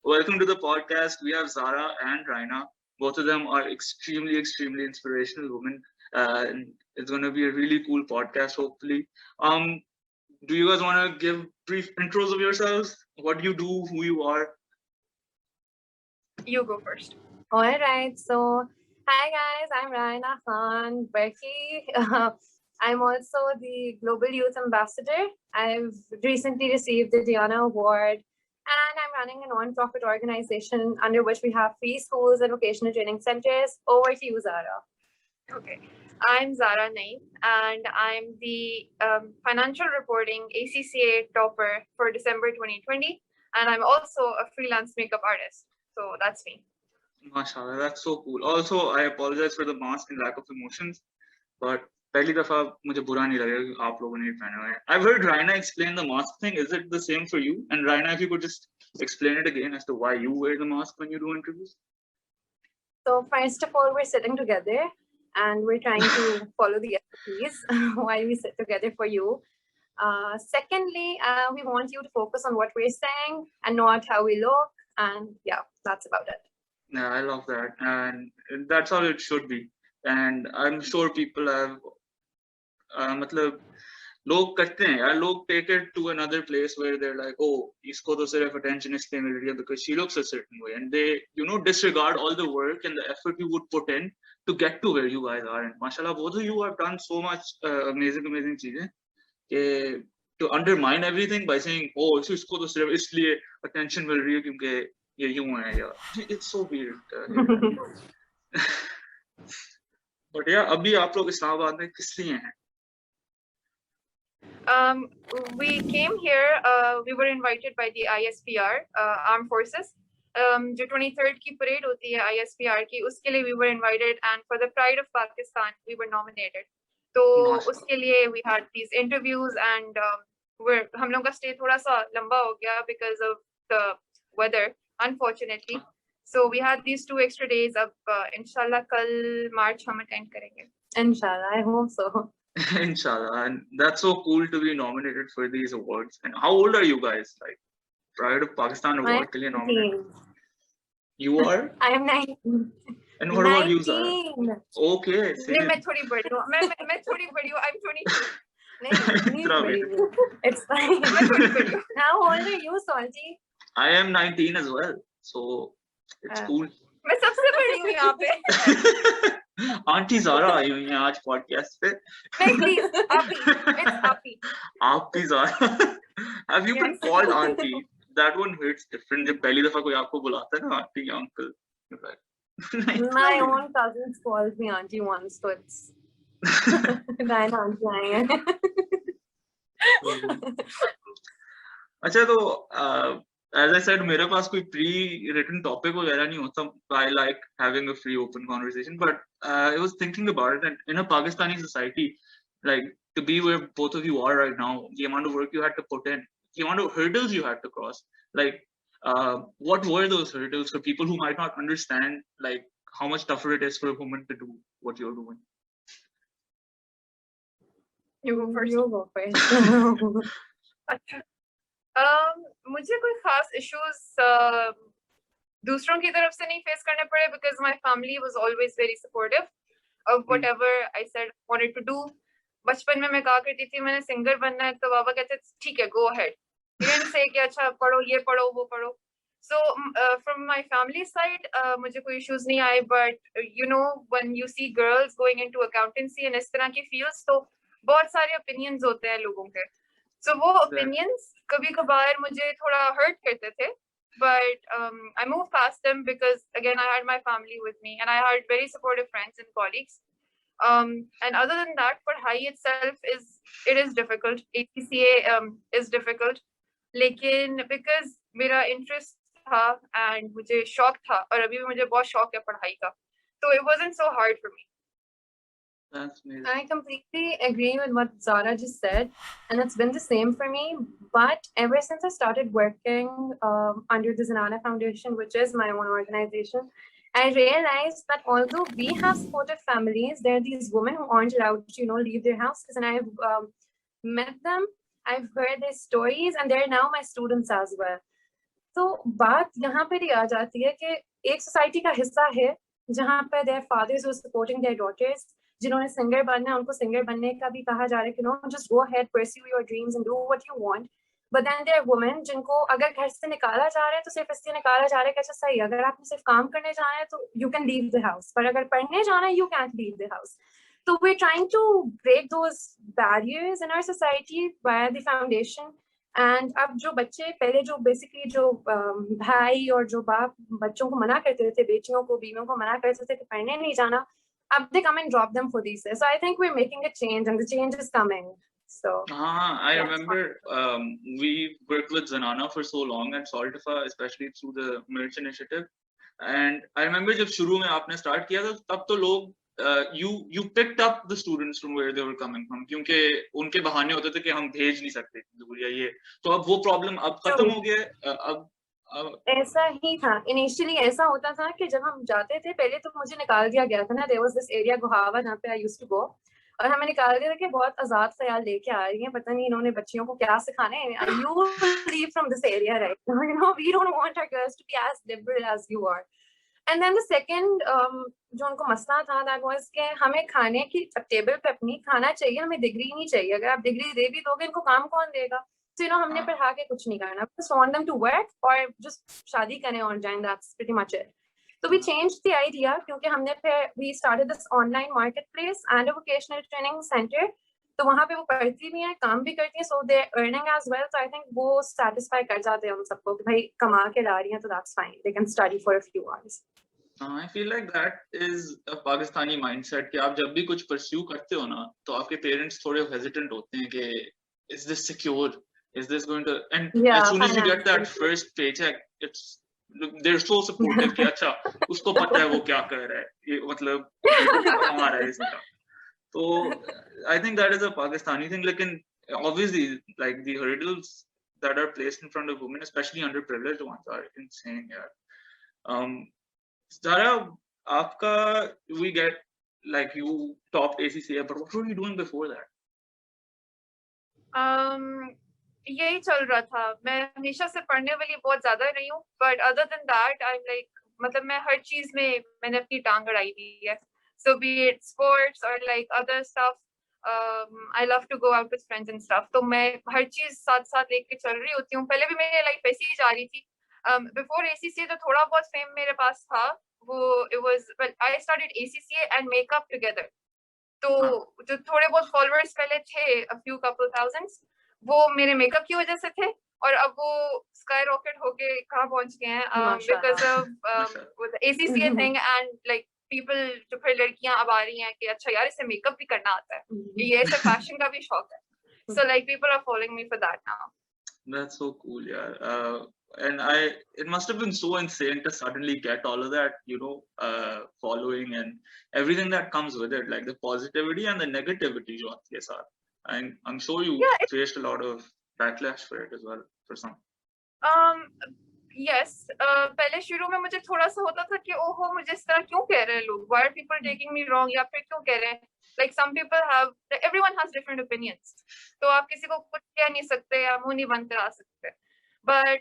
welcome to the podcast. We have Zara and Raina. Both of them are extremely inspirational women. And it's going to be a really cool podcast, hopefully. Um, do you guys want to give brief intros of yourselves? What do you do? Who you are? You go first. All right. So, hi guys, I'm Raina Khan Berkey. I'm also the Global Youth Ambassador. I've recently received the Diana Award, and I'm running a non-profit organization under which we have free schools and vocational training centers. Over to you, Zara. Okay. I'm Zara Naeem, and I'm the financial reporting ACCA topper for December 2020. And I'm also a freelance makeup artist. So that's me. MashaAllah, that's so cool. Also, I apologize for the mask and lack of emotions, but पहली दफा मुझे बुरा नहीं लगेगा कि आप लोगों ने पहना है. I've heard Raina explain the mask thing. Is it the same for you? And Raina, if you could just explain it again as to why you wear the mask when you do interviews. So first of all, we're sitting together and we're trying to follow the SOPs while we sit together for you. Secondly, we want you to focus on what we're saying and not how we look. And yeah, that's about it. Yeah, I love that. And that's how it should be. And I'm sure people have मतलब लोग करते हैं यार, लोग take it to another place where they're like, oh, इसको तो सिर्फ attention इसलिए मिल रही है because she looks a certain way, and they, disregard all the work and the effort you would put in to get to where you guys are. And mashallah, both of you have done so much amazing चीजें कि to undermine everything by saying, oh, इसको तो सिर्फ इसलिए attention मिल रही है क्योंकि ये यूं है यार. It's so weird. But yeah, अभी आप लोग इस्लामाबाद में किस लिए हैं? We came here, we were invited by the ISPR, Armed Forces. जो 23rd की parade होती है ISPR की, उसके लिए we were invited, and for the Pride of Pakistan, we were nominated. तो उसके लिए we had these interviews, and हम लोग का stay थोड़ा सा लंबा हो गया because of the weather, unfortunately. So we had these 2 extra days. अब inshallah कल March हम attend करेंगे. Inshallah, I hope so. Inshallah, and that's so cool to be nominated for these awards. And how old are you guys? Like, Pride of Pakistan award के लिए nominated. You are? I am 19. And what about you, Zara? Okay. मैं थोड़ी बड़ी हूँ. मैं थोड़ी बड़ी हूँ. I'm 22. It's fine. मैं थोड़ी बड़ी हूँ. How old are you, Salji? I am 19 as well, so it's cool. मैं सबसे बड़ी हूँ यहाँ पे. Auntie Zara आई हुई हैं आज podcast पे. Please, Api. It's Api. Auntie Zara. Have you been called auntie? That one hits different. जब पहली दफा कोई आपको बुलाता है ना auntie या uncle. My own cousins called me auntie once, so it's nine auntie आई हैं. अच्छा तो as I said, मेरे पास कोई pre-written topic वगैरह नहीं होता. I like having a free, open conversation. But I was thinking about it, and in a Pakistani society, like to be where both of you are right now, the amount of work you had to put in, the amount of hurdles you had to cross, like what were those hurdles for people who might not understand, like how much tougher it is for a woman to do what you're doing? You go first. You go first. अच्छा. मुझे कोई खास issues दूसरों की तरफ से नहीं face करने पड़े because my family was always very supportive of whatever I said wanted to do. बचपन में मैं कहा करती थी मैंने singer बनना है, तो बाबा कहते ठीक है, go ahead. He didn't say कि अच्छा पढ़ो, ये पढ़ो, वो पढ़ो. So from my family side, मुझे कोई issues नहीं आए, but when you see girls going into accountancy and इस तरह की fields, तो बहुत सारे opinions होते हैं लोगों के. So वो opinions कभी-कभार मुझे थोड़ा hurt करते थे, but I moved past them because again I had my family with me and I had very supportive friends and colleagues. And other than that, for high itself it is difficult. ACCA is difficult, लेकिन because मेरा interest था and मुझे शौक था और अभी भी मुझे बहुत शौक है पढ़ाई का, so it wasn't so hard for me. That's amazing. I completely agree with what Zara just said, and it's been the same for me. But ever since I started working under the Zanana Foundation, which is my own organization, I realized that although we have supportive families, there are these women who aren't allowed to, leave their houses, and I've met them, I've heard their stories, and they're now my students as well. तो बात यहाँ पर ही आ जाती है कि एक society का हिस्सा है जहाँ पर their fathers are supporting their daughters, जिन्होंने सिंगर बनना है उनको सिंगर बनने का भी कहा जा रहा है कि no just go ahead pursue your dreams and do what you want. But then there women जिनको अगर घर से निकाला जा रहा है तो सिर्फ इसलिए निकाला जा रहा है कि अच्छा सही अगर आपने सिर्फ काम करने जाना है तो you can leave the house, पर अगर पढ़ने जाना है you can't leave the house. So we're trying to break those barriers in our society via the foundation. And अब जो बच्चे पहले जो basically जो भाई और जो बाप बच्चों को मना करते थे, बेटियों को बीवियों को मना करते थे कि पढ़ने नहीं जाना, अब they come and drop them for these. So I think we're making a change and the change is coming. So I yeah, remember we worked with Zanana for so long at Saltifa, especially through the Merch Initiative. And I remember जब शुरू में आपने start किया था तब तो लोग you picked up the students from where they were coming from, क्योंकि उनके बहाने होते थे कि हम भेज नहीं सकते दूर या ये, तो अब वो प्रॉब्लम अब खत्म हो गया है। अब ऐसा ही था इनिशियली, ऐसा होता था कि जब हम जाते थे पहले तो मुझे निकाल दिया गया था ना, देयर वाज दिस एरिया गुहावा जहाँ पे आई यूज्ड टू गो, और हमें निकाल दिया था कि बहुत आजाद ख्याल लेके आ रही हैं, पता नहीं इन्होंने बच्चियों को क्या सिखाने हैं, you leave from this area right now, you know we don't want our girls to be as liberal as you are. And then the second जो उनको मसला था दैट वाज कि हमें खाने की टेबल पे अपनी खाना चाहिए, हमें डिग्री नहीं चाहिए, अगर आप डिग्री दे भी दोगे इनको काम कौन देगा, तो यू नो हमने पढ़ा के कुछ नहीं करना, just want them to work और just शादी करें और जाएं, that's pretty much it. So we changed the idea क्योंकि हमने फिर we started this online marketplace and a vocational training center, तो वहाँ पे वो पढ़ती भी हैं काम भी करती हैं, so they're earning as well, so I think वो satisfy कर जाते हैं हम सबको कि भाई कमा के ला रही हैं तो that's fine, they can study for a few hours. I feel like that is a Pakistani mindset कि आप जब भी कुछ pursue करते हो ना तो आपके parents थोड़े hesitant होते हैं कि is this secure, is this going to, and Yeah, as soon as you get that financially. first paycheck it's they're so supportive कि अच्छा उसको पता है वो क्या कर रहा है, ये मतलब कमा रहा है इसका, तो I think that is a Pakistani thing, लेकिन obviously like the hurdles that are placed in front of women, especially underprivileged ones, are insane यार. Zara, आपका we get like you topped ACCA, but what were you doing before that? यही चल रहा था, मैं हमेशा से पढ़ने वाली बहुत ज्यादा रही हूँ, but other than that I'm like मतलब मैं हर चीज में मैंने अपनी टांग अड़ाई दी है, so be it sports or like other stuff, I love to go out with friends and stuff, तो मैं हर चीज साथ साथ लेके चल रही होती हूँ, पहले भी मेरी लाइफ ऐसी ही जा रही थी, before ACCA तो थोड़ा बहुत फेम मेरे पास था, वो it was well I started ACCA and makeup together, तो जो थोड़े बहुत followers पहले थे a few couple thousands, वो मेरे मेकअप की वजह से थे, और अब वो स्काई रॉकेट होके कहाँ पहुंच गए हैं because of the ACCA thing and like people, जो फिर लड़कियां अब आ रही हैं कि अच्छा यार इसे मेकअप भी करना आता है, ये ऐसे फैशन का भी शौक है, so like people are following me for that now. That's so cool, yeah. And it must have been so insane to suddenly get all of that, you know, following and everything that comes with it, like the positivity and the negativity जो आती है साथ. I'm sure you faced a lot of backlash for it as well, for some. Yes, पहले शुरू में मुझे थोड़ा सा होता था कि ओहो मुझे इस तरह क्यों कह रहे हैं लोग, why are people taking me wrong, या फिर क्यों कह रहे हैं, like some people have, everyone has different opinions, तो आप किसी को कुछ कह नहीं सकते या मुंह नहीं बंद करा सकते, but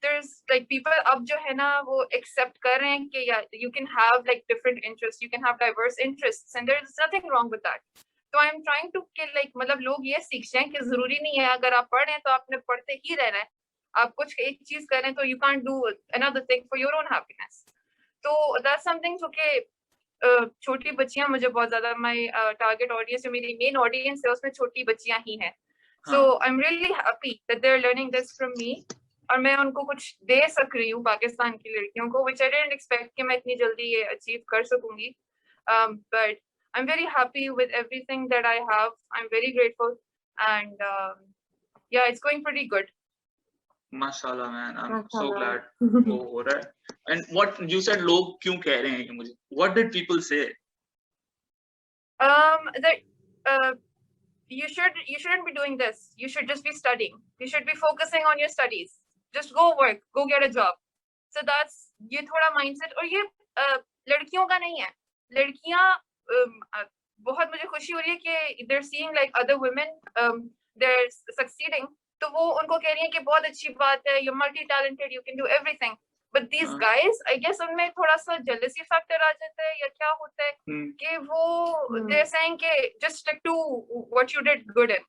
there's like people अब जो है ना वो accept कर रहे हैं कि yeah you can have like different interests, you can have diverse interests and there is nothing wrong with that. So I'm trying to like मतलब लोग ये सीख जाएं कि जरूरी नहीं है अगर आप पढ़ रहे हैं तो आपने पढ़ते ही रहना है, आप कुछ एक चीज करें तो you can't do another thing for your own happiness. तो that's something जो कि छोटी बच्चियां मुझे बहुत ज्यादा my target audience जो मेरी main audience है उसमें छोटी बच्चियां ही हैं, so I'm really happy that they're learning this from me और मैं उनको कुछ दे सक रही हूँ पाकिस्तान की लड़कियों को, which I didn't expect कि मैं इतनी जल्दी ये achieve कर सकूंगी, but I'm very happy with everything that I have. I'm very grateful and yeah, it's going pretty good. Mashallah, man. I'm so glad वो हो रहा है. And what you said, लोग क्यों कह रहे हैं मुझे? What did people say? That you shouldn't be doing this. You should just be studying. You should be focusing on your studies. Just go work. Go get a job. So that's ये थोड़ा mindset, और ये लड़कियों का नहीं है. लड़कियां बहुत मुझे खुशी हो रही है कि they're seeing like other women they're succeeding तो वो उनको कह रही है कि बहुत अच्छी बात है, you're multi-talented, you can do everything. But these हाँ। guys, I guess उनमें थोड़ा सा jealousy factor आ जाता है या क्या होता है कि वो they're saying कि just stick to what you did good in.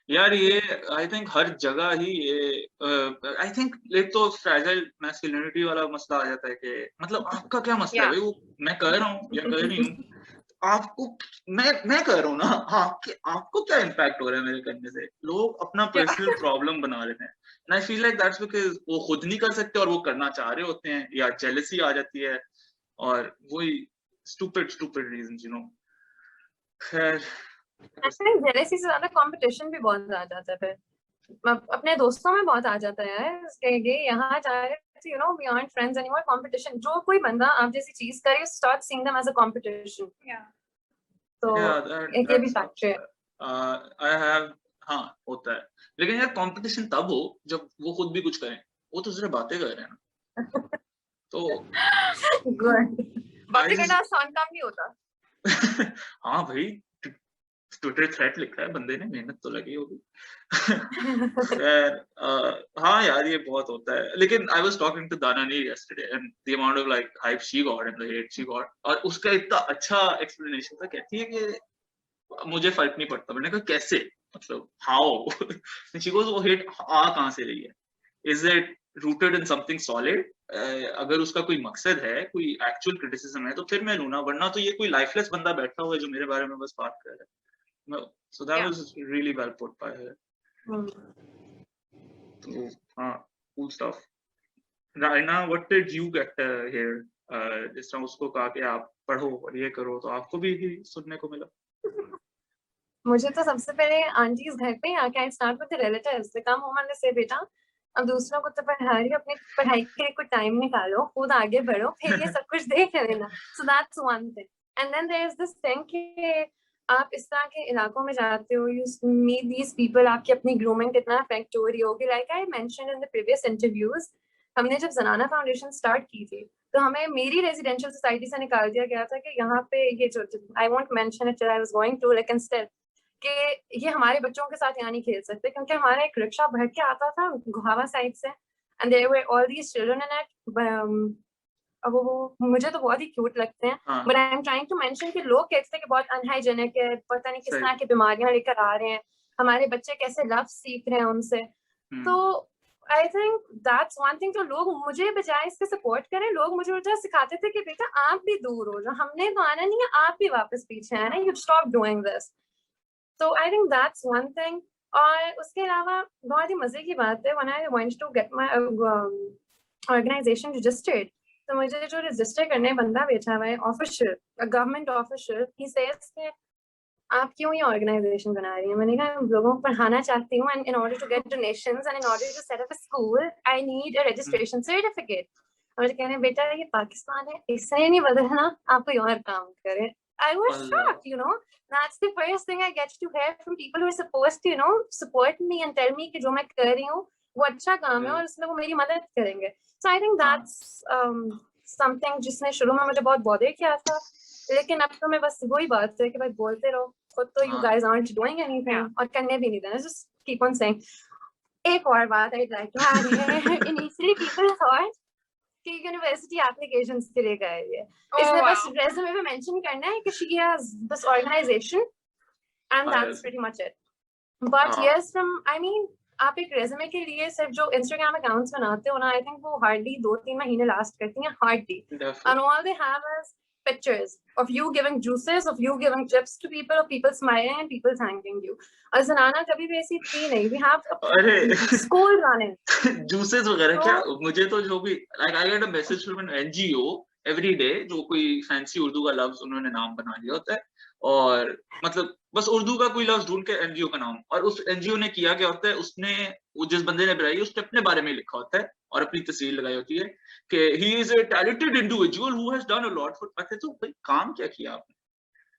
यार ये आई थिंक हर जगह ही ये आई थिंक एक तो फ्रैजाइल मैस्कुलिनिटी वाला मसला आ जाता है कि मतलब आपका क्या मसला है Yeah. भाई, वो मैं कर रहा हूँ या कर रही हूँ, आपको मैं कर रहा हूँ ना, आपको क्या इम्पैक्ट हो रहा है मेरे करने से? लोग अपना पर्सनल प्रॉब्लम बना लेते हैं and I feel like that's because वो खुद नहीं कर सकते और वो करना चाह रहे होते हैं, या जेलसी आ जाती है और वही स्टूपिड रीजंस, यू नो। खैर एक्चुअली जेलेसी से ज्यादा कंपटीशन भी बहुत आ जाता है फिर अपने दोस्तों में बहुत आ जाता है ये यहाँ जा रहे you know we aren't friends anymore, competition, जो कोई बंदा आप जैसी चीज करे start seeing them as a competition. Yeah. तो एक ये भी फैक्टर है. I have, हाँ होता है, लेकिन यार कंपटीशन तब हो जब वो खुद भी कुछ करें, वो तो सिर्फ बातें कर रहे हैं ना, तो गुड. बातें करना आसान काम नहीं होता. हाँ भाई, ट्विटर थ्रेड लिखा है बंदे ने, मेहनत तो लगी होगी. खैर हाँ यार ये बहुत होता है, लेकिन I was talking to Danani yesterday and the amount of like hype she got and the hate she got, और उसका इतना अच्छा explanation था, कहती है कि मुझे फर्क नहीं पड़ता. मैंने कहा कैसे, मतलब how? she goes वो hate आ कहाँ से रही है? Is it rooted in something solid? अगर उसका कोई मकसद है, कोई actual criticism है, तो फिर मैं लूँ ना, वरना तो ये कोई lifeless बंदा बैठा हुआ है जो मेरे बारे में बस बात कर रहा है. No, so that was really well put by her. So, cool stuff. Raina, what did you get here? जिस तरह उसको कहा कि आप पढ़ो और ये करो, तो आपको भी सुनने को मिला? मुझे तो सबसे पहले आंटीज घर पे आके I start with the relatives, they come home and से बेटा अब दूसरों को तो पढ़ा रही हो, अपनी पढ़ाई के लिए कुछ टाइम निकालो, खुद आगे बढ़ो, फिर ये सब कुछ देख लेना. So that's one thing. And then there is this thing कि आप इस तरह के इलाकों में जाते हो, यू मीट दीज पीपल, आपकी अपनी ग्रूमिंग कितना अफेक्ट हो रही होगी. Like I mentioned in the previous interviews, हमने जब ज़नाना फाउंडेशन स्टार्ट की थी तो हमें मेरी रेजिडेंशियल सोसाइटी से निकाल दिया गया था कि यहाँ पे ये जो I won't mention it, I was going to, लेकिन स्टिल कि ये हमारे बच्चों के साथ यहाँ नहीं खेल सकते, क्योंकि हमारा एक रिक्शा भर के आता था गुहावा साइड से and there were all these children in it. अब वो मुझे तो बहुत ही क्यूट लगते हैं, but I am trying to mention कि लोग कहते हैं कि बहुत अनहाइजेनिक है, पता नहीं किस तरह की बीमारियां लेकर आ रहे हैं, हमारे बच्चे कैसे लव सीख रहे हैं उनसे. तो I think that's one thing. तो लोग मुझे बजाय इसके सपोर्ट करें, लोग मुझे उल्टा सिखाते थे कि बेटा आप भी दूर हो जाओ, हमने तो आना नहीं है, आप भी वापस पीछे आना, यू स्टॉप डूइंग दिस. तो I think that's one thing. और उसके अलावा बहुत ही मजे की बात है, when I wanted to get my organization registered, तो मुझे जो रजिस्टर करने बंदा बैठा हुआ है, official, government official, he says कि आप क्यों ये ऑर्गेनाइजेशन बना रही हैं? मैंने कहा लोगों को पढ़ाना चाहती हूँ, and in order to get donations and in order to set up a school I need a registration certificate. और मुझे कहने बेटा ये पाकिस्तान है, इससे नहीं बदलना, आप कोई और काम करें. I was shocked, you know. That's the first thing I get to hear from people who are supposed to, you know, support me and tell me कि जो मैं कर रही हूँ वो अच्छा काम है और इसमें वो मेरी मदद करेंगे. So I think that's something जिसने शुरू में मुझे बहुत bother किया था, लेकिन अब तो मैं बस वही बात है कि भाई बोलते रहो, खुद तो you guys aren't doing anything और करने भी नहीं देना, just keep on saying. एक और बात I'd like to add here. Initially people thought कि यूनिवर्सिटी एप्लीकेशंस के लिए गए है, इसमें बस रेज्यूमे में मेंशन करना है कि she has this organization and that's pretty much it. But yes, I mean आप एक रेज्यूमे के लिए सिर्फ जो इंस्टाग्राम अकाउंट्स बनाते हो ना, आई थिंक वो हार्डली 2-3 महीने लास्ट करती हैं, hardly. And all they have is pictures of you giving juices, of you giving tips to people, of people smiling and people thanking you. और ज़नाना कभी भी ऐसी थी नहीं. We have school running. juices वगैरह क्या, मुझे तो जो भी like I get a message from an NGO every day, जो कोई फैंसी उर्दू का लफ्ज उन्होंने नाम बना लिया होता है, और मतलब बस उर्दू का कोई लफ्ज ढूंढ के एनजीओ का नाम, और उस एनजीओ ने किया क्या होता है, उसने वो जिस बंदे ने बनाई उसने अपने बारे में लिखा होता है और अपनी तस्वीर लगाई होती है कि he is a talented individual who has done a lot for. तो भाई काम क्या किया आपने?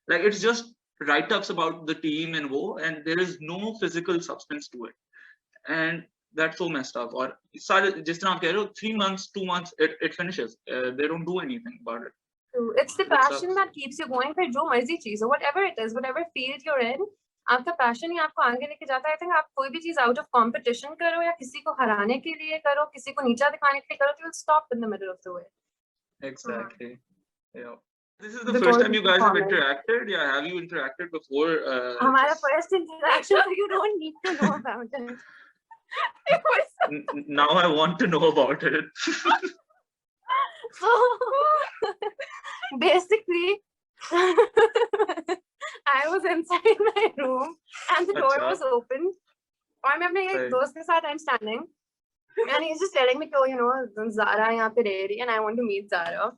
Like it's just write ups about the team and वो, and there is no physical substance to it, and that's so messed up. और सारे जिस तरह आप कह रहे हो 3 months 2 months it finishes, they don't do anything about it. It's the passion that keeps you going. फिर जो मर्जी चीज हो, whatever it is, whatever field you're in, आपका पैशन ही आपको आगे लेके जाता है। आई थिंक आप कोई भी चीज आउट ऑफ कंपटीशन करो या किसी को हराने के लिए करो, किसी को नीचा दिखाने के लिए करो, तो stop in the middle of the way. Exactly. Yeah. This is The the first goal time is you to guys have comment. interacted. Yeah, have you interacted before? हमारा Just- first interaction, so you don't need to know about it. It was Now I want to know about it. So basically, I was inside my room and the door अच्छा. was open. और मैं अपने एक Right. दोस्त के साथ I'm standing and he's just telling me कि, oh, you know, Zara यहाँ पे रह रही है and I want to meet Zara.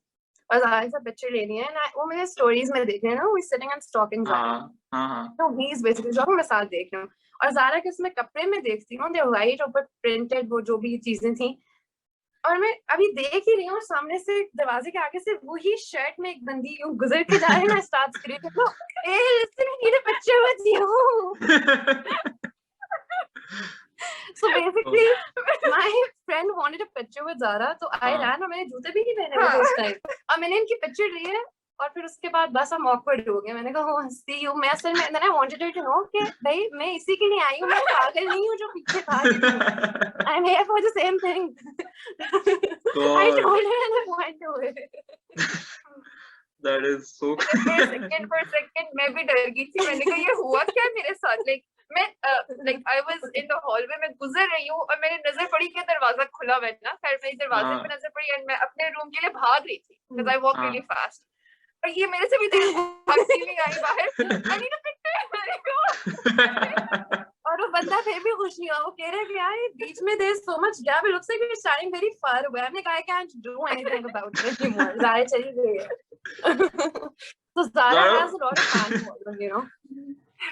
और Zara से picture लेनी है and वो मेरे stories में देख रहे हैं ना, we're sitting and stalking Zara. हाँ. So he's basically stalking, मैं साथ देख रही हूँ। और Zara के उसमें कपड़े में देखती हूँ, they're white ऊपर printed वो जो भी चीजें थी। और मैं अभी देख ही रही हूँ सामने से दरवाजे के आगे से वही शर्ट में एक बंदी यूं गुजर के जा रही है। I start screaming, no, hey, listen, I need a picture with you. So basically, my friend wanted a picture with Zara, so I हाँ. ran और मैंने जूते भी नहीं पहने हुए थे उस टाइम। और मैंने इनकी पिक्चर ली है और फिर उसके बाद बस हम awkward हो गए। मैंने कहा oh, see you, मैं असल में then I wanted her to know कि भाई मैं इसी के लिए आई हूँ, मैं पागल नहीं हूँ जो पीछे भाग रही हूँ। I'm here for the same thing. I God. told her and I went away. That is so. for a second मैं भी डर गई थी। मैंने कहा ये हुआ क्या मेरे साथ? मैं I was in the hallway, मैं गुजर रही हूँ और मैंने नजर पड़ी कि दरवाजा खुला हुआ है ना। खैर मेरी दरवाजे पे नजर पड़ी और मैं अपने रूम के लिए भाग रही थी because I walk really fast. और ये मेरे से भी तेज भागती हुई आई बाहर। I need a picture. मैंने कहा और वो बंदा फिर भी खुश नहीं हुआ। वो कह रहा है कि यार बीच में there's so much gap, it looks like we're standing very far away. I'm like, I can't do anything about it anymore. Zara चली गई है। So Zara has a lot of fan following, you know.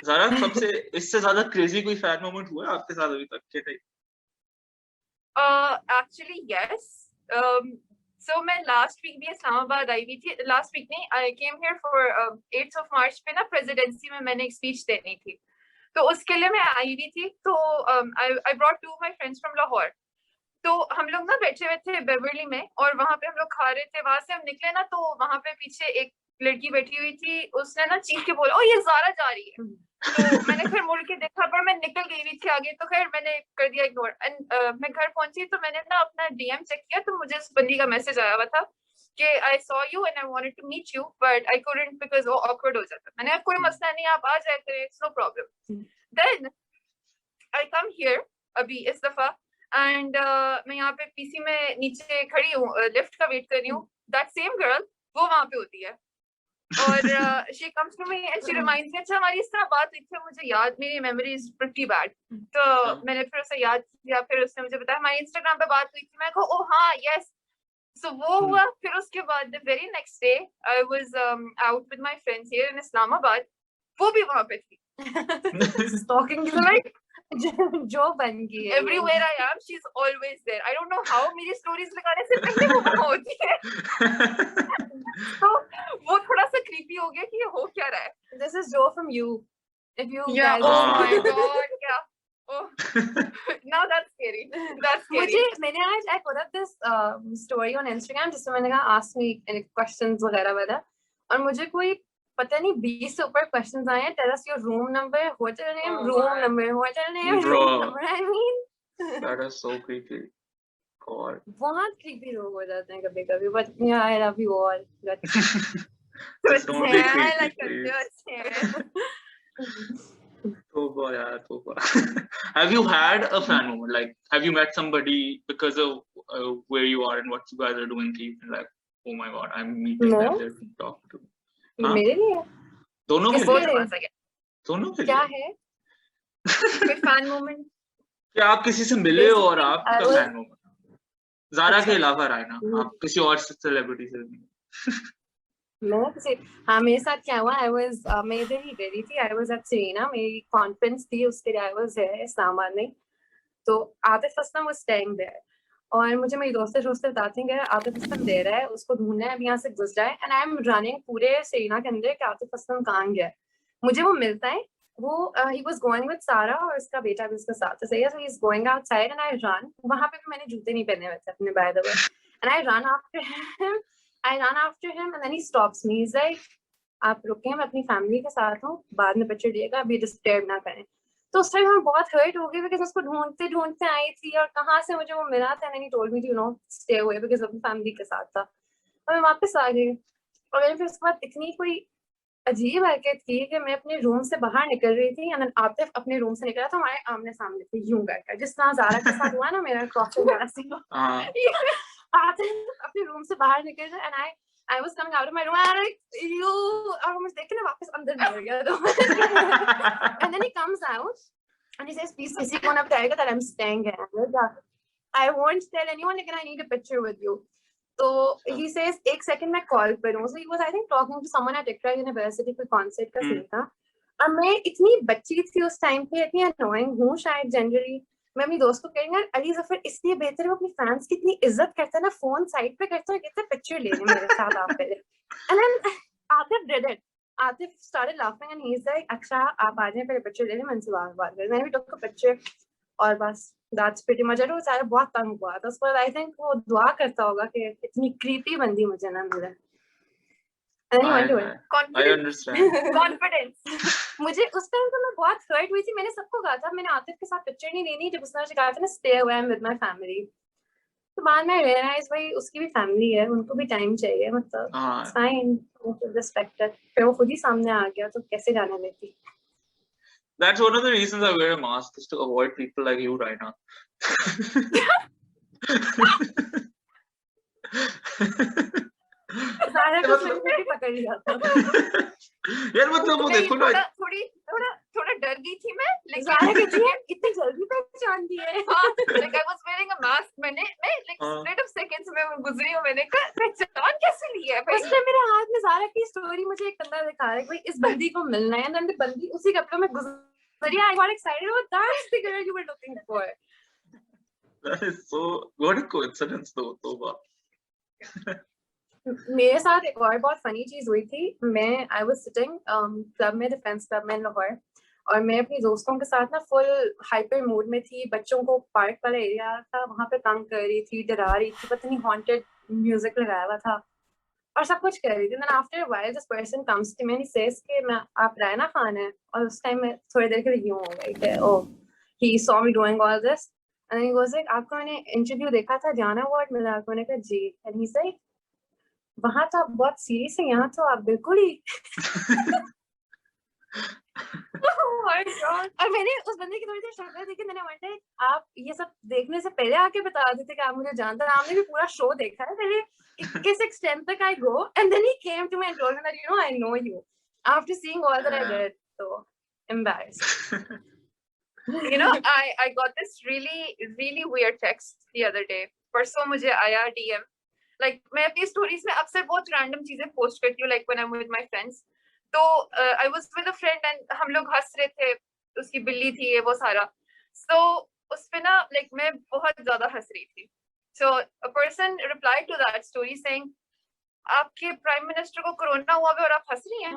Zara, सबसे इससे ज़्यादा crazy कोई fan moment हुआ है आपके साथ अभी तक के टाइम? Actually yes. So मैं last week भी इस्लामाबाद आई हुई थी। Last week नहीं, I came here for 8th of March पे ना presidency में मैंने एक speech देनी थी। तो उसके लिए मैं आई हुई थी। तो I brought two of my friends from Lahore. तो हम लोग ना बैठे हुए थे बेवरली में और वहाँ पे हम लोग खा रहे थे। वहां से हम निकले ना तो वहाँ पे पीछे एक लड़की बैठी हुई थी। उसने ना चीख के बोला, ओ ये ज़ारा जा रही है। तो मैंने फिर मुड़ के देखा पर मैं निकल गई हुई थी आगे। तो खैर मैंने कर दिया इग्नोर। एंड मैं घर पहुंची तो मैंने ना अपना DM चेक किया तो मुझे उस बंदी का मैसेज आया हुआ था कि I saw you and I wanted to meet you but I couldn't because वो awkward हो जाता। मैंने कहा कोई मसला नहीं, आप आ जाया करें, it's no problem. Then I come here अभी इस दफा and मैं यहाँ पे PC में नीचे खड़ी हूँ, लिफ्ट का वेट कर रही हूँ। That same girl वो वहाँ पे होती है और she comes to me and she reminds me, अच्छा हमारी इस तरह बात हुई थी। मुझे याद, मेरी memory is pretty bad. तो मैंने फिर उसे याद किया, फिर उसने मुझे बताया हमारी Instagram पे बात हुई थी। मैं कहा ओह हाँ yes. So वो हुआ। फिर उसके बाद the very next day I was out with my friends here in Islamabad. वो भी वहाँ पे थी। Stalking is like जो बन गई है। Everywhere I am, she's always there. I don't know how मेरी stories लगाने से पहले वो वहाँ होती है। तो वो थोड़ा सा creepy हो गया कि ये हो क्या रहा है। This is Joe from You. If you Yeah. guys Oh my God. Yeah. Oh. Now that's scary. That's scary. मैंने आज I put up this story on Instagram जिसमें मैंने कहा ask me any questions वगैरह वाला और मुझे कोई पता नहीं 20 से ऊपर questions आए हैं। Tell us your room number, hotel name, room number, hotel name, room number. I mean, That is so creepy. God. बहुत creepy लोग हो जाते हैं कभी-कभी, but yeah, I love you all. Just don't be Yeah, I creepy, like please. it. Toba, yeah, Toba. Have you had a fan moment? Like, have you met somebody because of where you are and what you guys are doing? You've been like, oh my God, I'm meeting No. them. They're talking to me. ये हाँ? मेरे लिए दोनों के किसके लिए? लिए? Once again. दोनों के क्या लिए? है? कोई fan moment? क्या आप किसी से मिले हो और Basically, आपका I was- fan moment? Zaara के अच्छा। अलावा रायना, आप किसी और सेलिब्रिटी से मिले? मैं किसी हाँ मेरे साथ क्या हुआ मैं इधर ही गई थी। I was at Serena, मेरी कॉन्फ्रेंस थी उसके लिए I was है इस्लामाबाद में। तो Atif Aslam was staying there और मुझे मेरी दोस्त बताते हैं कि आतिफ असलम दे रहा है, उसको ढूंढना है, अभी यहाँ से गुजरा है। एंड आई एम रनिंग पूरे सेरीना के अंदर कि आतिफ असलम कहाँ गया है। मुझे वो मिलता है, वो ही वाज गोइंग विद सारा और उसका बेटा भी उसके साथ है। सही है, so he is going outside and I run. वहां पे भी मैंने जूते नहीं पहने हुए थे अपने, by the way. And I run after him and then he stops me. He's like, आप रुकें, मैं अपनी फैमिली के साथ हूँ, बाद में पिक्चर दिएगा, अभी डिस्टर्ब ना करें। तो उस टाइम मैं बहुत हर्ट हो गई बिकॉज उसको ढूंढते ढूंढते आई थी और कहाँ से मुझे वो मिला था, and he told me to you know stay away because अपनी फैमिली के साथ था। और मैं वापस आ गई और मैंने फिर उसके बाद इतनी कोई अजीब हरकत की कि मैं अपने रूम से बाहर निकल रही थी एंड आतिफ अपने रूम से निकला था, हमारे आमने सामने थे यूं करके, जिस तरह ज़ारा के साथ हुआ ना मेरा क्रॉसिंग वाला सीन। हाँ आतिफ अपने रूम से बाहर निकल रहा and I was coming out of my room and I'm like, you, और मुझे देख के ना वापस अंदर मिल गया तो and then he comes out and he says, please किसी को ना बताएगा that I'm staying here. I'm like, I won't tell anyone, लेकिन I need a picture with you. तो he says एक सेकंड मैं कॉल पर हूँ. So he was I think talking to someone at ICRA University कोई concert का scene था और मैं इतनी बच्ची थी उस टाइम पे, इतनी अनोइंग हूँ शायद जनरली. मैं अपनी दोस्त को कहेंगे अली जफर इसलिए बेहतर है वो अपनी फैंस की इतनी इज्जत करता है ना, फोन साइड पे करता है, कहता है पिक्चर ले ले मेरे साथ आप पहले. And then Atif did it. Atif started laughing and he is like अच्छा आप आ जाएं पहले पिक्चर ले लें, मैं उनसे बात कर. मैंने भी टुक अ पिक्चर और बस दैट्स प्रीटी मच. वो सारा बहुत तंग हुआ था उस पर. आई थिंक वो दुआ करता होगा कि इतनी क्रीपी बंदी मुझे ना मिले. And then he went to it. I understand. Confidence. मुझे उस टाइम तो मैं बहुत हर्ट हुई थी. मैंने सबको कहा था मैंने आतिफ के साथ पिक्चर नहीं लेनी जब उसने मुझे कहा था ना stay away with my family. तो बाद में रियलाइज भाई उसकी भी फैमिली है, उनको भी टाइम चाहिए, मतलब हाँ फाइन रिस्पेक्टेड. फिर वो खुद ही सामने आ गया तो कैसे जाने देती. that's one of the reasons I wear a mask is to avoid people like you right now. Zaara को फिर भी पकड़ लिया था. यार मतलब वो देखो ना थोड़ा डर गई थी मैं, लेकिन ज़ारा कहती है इतनी जल्दी पहचान दी है. like I was wearing a mask. मैं like split of seconds में गुजरी हूँ. मैंने कहा पहचान कैसे ली है भाई. उसने मेरे हाथ में ज़ारा की स्टोरी मुझे एक बंदा दिखा रहा है भाई इस बंदी को मिलना है. एंड बंदी उसी कपड़ों में गुजरी. I got excited about that's the girl you were looking for. that is so what a coincidence though. तोबा. मेरे साथ एक और बहुत फनी चीज हुई थी. मैं आई वाज सिटिंग क्लब में, डिफेंस क्लब में लाहौर, और मैं अपनी दोस्तों के साथ ना फुल हाइपर मूड में थी. बच्चों को पार्क वाला एरिया था वहां पे तंग कर रही थी, डरा रही थी, पता नहीं हॉन्टेड म्यूजिक लगाया हुआ था और सब कुछ कर रही थी. Then after a while this person comes to me and he says कि मैं आप रायना खान है. और उस टाइम में थोड़ी देर के लिए यूं हो गई कि oh he saw me doing all this and he was like आपको मैंने इंटरव्यू देखा था, डियाना अवार्ड मिला आपको. मैंने कहा जी. एंड ही सेड वहां तो आप बहुत सीरियस है, यहाँ तो आप बिल्कुल ही Oh my God. और मैंने उस बंदे की थोड़ी देर शक्ल देखी. मैंने वंडर आप ये सब देखने से पहले आके बता देते कि आप मुझे जानते हैं. आपने भी पूरा शो देखा है पहले किस एक्सटेंट तक I go. And then he came to me and told me that you know I know you after seeing all that I did. So embarrassed. You know, I got this really weird text the other day. परसों मुझे आया DM. Like मैं अपनी stories में अक्सर बहुत random चीजें post करती हूँ, like when I'm with my friends. तो I was with a friend and हम लोग हंस रहे थे, उसकी बिल्ली थी ये वो सारा. So उस पे ना like मैं बहुत ज्यादा हंस रही थी. So a person replied to that story saying आपके प्राइम मिनिस्टर को कोरोना हुआ है और आप हंस रही हैं.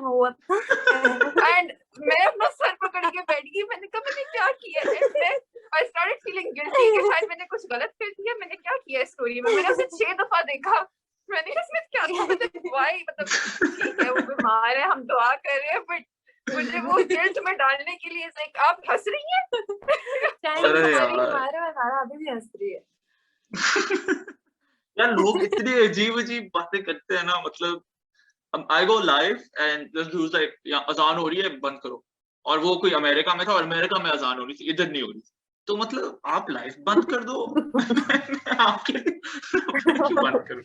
एंड मैं अपना सर पकड़ के बैठ गई. मैंने कहा मैंने क्या किया है. I started feeling guilty कि शायद मैंने कुछ गलत कर दिया. मैंने क्या किया है स्टोरी में. मैंने उसे 6 दफा देखा. मैंने इसमें क्या था, मतलब वाई, मतलब ठीक है वो बीमार है, हम दुआ कर रहे हैं, बट मुझे वो गिल्ट में डालने के लिए लाइक आप हंस रही हैं. अरे यार. हमारा सारा अभी भी हंस रही है. यार लोग इतनी अजीब बातें करते हैं ना. मतलब I go live and just like अजान हो रही है बंद करो, और वो कोई अमेरिका में था और अमेरिका में अजान हो रही थी, इधर नहीं हो रही थी. तो मतलब आप लाइव बंद कर दो. आपके क्यों बंद करो.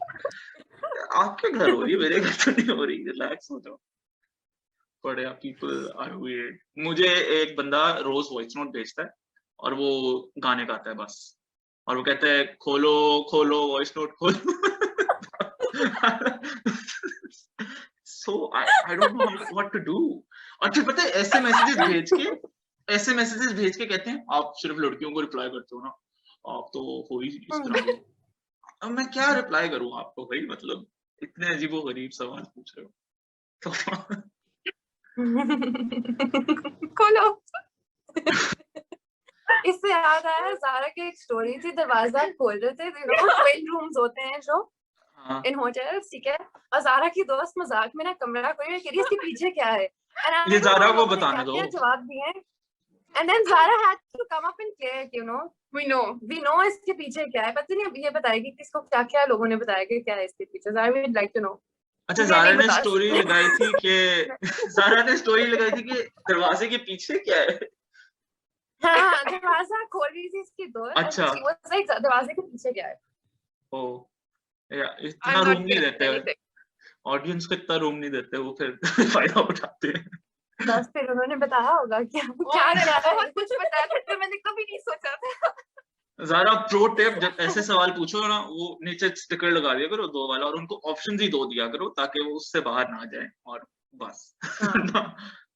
आपके घर हो रही है, मेरे घर तो नहीं हो रही. रिलैक्स हो जाओ. बट यार पीपल आर वियर्ड. मुझे एक बंदा रोज वॉइस नोट भेजता है और वो गाने गाता है बस, और वो कहता है खोलो वॉइस नोट खोलो. So I don't know what to do. और फिर पता है ऐसे मैसेजेस भेज के कहते हैं आप सिर्फ लड़कियों को रिप्लाई करते हो ना, आप तो हो ही इस तरह के. अब मैं क्या रिप्लाई करूं आपको भाई. मतलब इतने अजीबोगरीब सवाल पूछ रहे हो. तो खोलो. इससे याद आया ज़ारा की एक स्टोरी थी. दरवाजा खोल रहे थे, ट्विन रूम्स होते हैं जो, हाँ in hotels, ठीक है, और ज़ारा की दोस्त मजाक में ना कमरा खोल के कह रही है इसके पीछे क्या है, and I ये don't know ज़ारा को लोगों ने बताने क्या-क्या दो। जवाब दिए हैं, and then Zara had to come up and clear it, you know, We know. we know इसके पीछे क्या है, पता नहीं अब ये बताएगी कि इसको क्या-क्या लोगों ने बताया कि क्या है इसके पीछे, I would like to know. अच्छा, मैं ज़ारा नहीं ने बता स्टोरी सकती। लगाई थी कि ज़ारा ने स्टोरी लगाई थी कि दरवाजे के पीछे क्या है। हाँ, दरवाजा खोल रही थी इसकी दोस्त, and अच्छा। she was like दरवाजे के पीछे क्या है? ओ या इतना I'm रूम not नहीं getting देते anything. ऑडियंस को, इतना रूम नहीं देते वो, फिर फायदा उठाते हैं। बस फिर उन्होंने बताया होगा क्या और क्या है। बहुत कुछ बताया था जो मैंने कभी नहीं सोचा था। ज़ारा प्रो टिप, जब ऐसे सवाल पूछो ना, वो नीचे स्टिकर लगा दिया करो 2 वाला, और उनको ऑप्शंस ही 2 दिया करो ताकि वो उससे बाहर ना जाए, और बस। हाँ।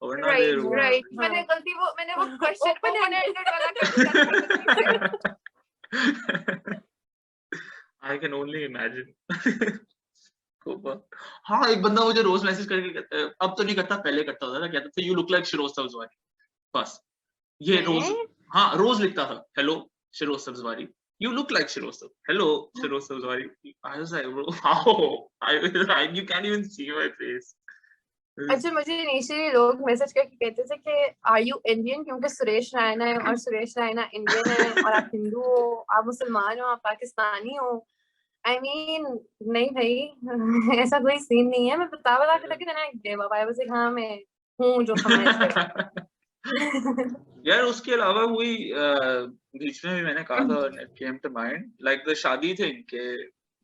वरना Right, देर वो right. हाँ। मैंने वो क्वेश्चन Open open-ended वाला कर दिया था। I can only imagine। हाँ, एक बंदा मुझे रोज मैसेज करके कहता है, अब तो नहीं करता, पहले करता होता था, कहता था यू लुक लाइक शिरोज सब्जवारी, बस ये रोज, हैं? हाँ रोज लिखता था, hello शिरोज Sabzwari, you look like Shiroz Sab. Hello, Shiroz Sabzwari. I was like, bro, how? You can't even see my face. अच्छा, मुझे इनिशियली लोग मैसेज करके कहते थे कि आर यू इंडियन, क्योंकि सुरेश रैना है और सुरेश रैना इंडियन है, और आप हिंदू हो, आप मुसलमान हो, आप पाकिस्तानी हो। आई मीन नहीं भाई, ऐसा कोई सीन नहीं है। मैं बता के लगी ना give up, I was like हाँ मैं हूँ जो समझ से। यार उसके अलावा वही बीच में भी मैंने कहा था, it came to mind like the शादी थिंग के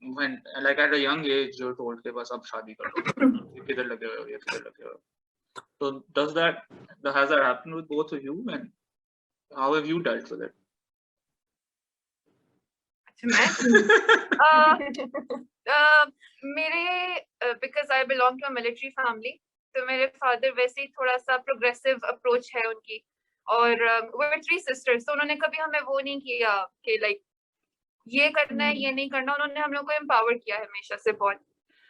when like at a young age जो told के बस अब शादी कर लो, ये किधर लगे हुए हो, ये किधर लगे हुए हो। So has that happened with both of you, and how have you dealt with it? मेरे because I belong to a military family, तो मेरे फादर वैसे ही थोड़ा सा प्रोग्रेसिव अप्रोच है उनकी, और we're 3 sisters, तो उन्होंने कभी हमें वो नहीं किया कि लाइक ये करना है ये नहीं करना, उन्होंने हम लोग को एम्पावर किया है हमेशा से बहुत।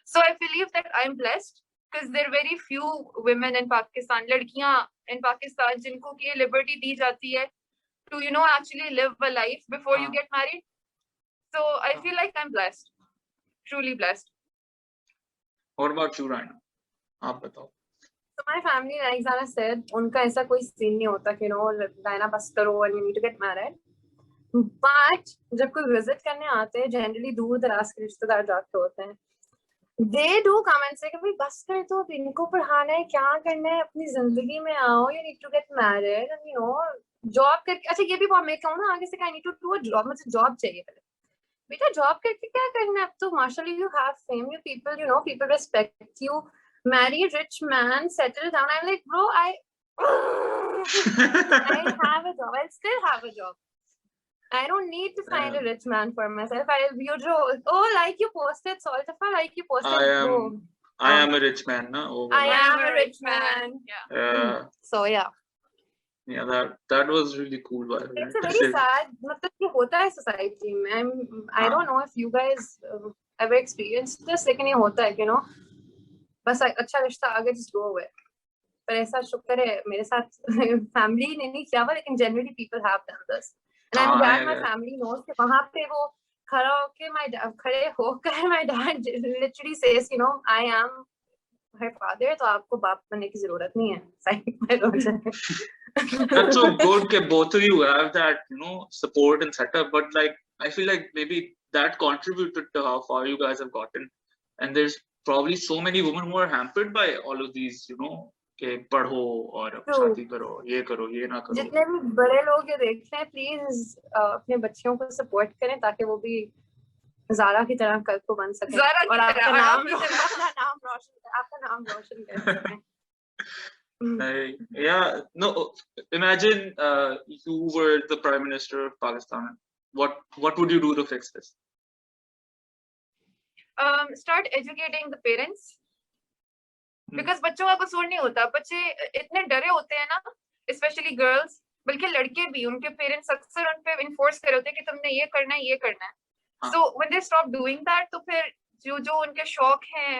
So I believe that I'm blessed because there are very few women in Pakistan, लड़कियां in Pakistan जिनको की लिबर्टी दी जाती है to actually live a life before you get married. So I feel like I'm blessed, truly blessed. What about you, Raina? आप बताओ। So my family, like Zara said, उनका ऐसा कोई सीन नहीं होता कि Raina बस करो and you need to get married. But जब कोई visit करने आते हैं, generally दूर दराज के रिश्तेदार जाते होते हैं, they do come and say कि भाई बस कर दो, इनको पढ़ाना है, क्या करना है, अपनी जिंदगी में आओ, you need to get married and job करके। अच्छा ये भी बहुत मैं कहूँ ना आगे से, I need to do a job, मुझे जॉब चाहिए पहले। बेटा जॉब करके क्या करना है, अब तो माशाल्लाह you have fame, you people, people respect you, marry a rich man, settle down. I'm like, bro, I have a job, I'll still have a job. I don't need to find a rich man for myself. Like you posted, Saltafa, like you posted. I am a rich man, na? Oh, I am a rich man. Yeah. So yeah. Yeah, that was really cool. By the way. It's a very sad, मतलब ये होता है society में. I don't know if you guys ever experienced this, लेकिन ये होता है, बस अच्छा रिश्ता आगे just go away. पर ऐसा शुक्र है मेरे साथ family ने नहीं किया हुआ, लेकिन generally people have done this. And I'm glad my family knows कि वहाँ पे वो खड़ा होके खड़े होकर my dad literally says, I am her father, तो आपको बाप बनने की जरूरत नहीं है. That's so good that both of you have that, support and setup. But like, I feel like maybe that contributed to how far you guys have gotten. And there's probably so many women who are hampered by all of these, कि पढ़ो और शादी करो, ये करो, ये ना करो। जितने भी बड़े लोग ये देख रहे हैं, प्लीज अपने बच्चियों को सपोर्ट करें ताकि वो भी ज़ारा की तरह कल को बन सके और आपका नाम रोशन कर सकें। Yeah, no. Imagine you were the Prime Minister of Pakistan. What would you do to fix this? Start educating the parents. Because बच्चों का कसूर नहीं होता, बच्चे इतने डरे होते हैं ना, especially girls, बल्कि लड़के भी, उनके पेरेंट्स अक्सर उन पे इन्फोर्स कर होते हैं कि तुमने ये करना है, ये करना है। So when they stop doing that, तो फिर जो उनके शौक हैं,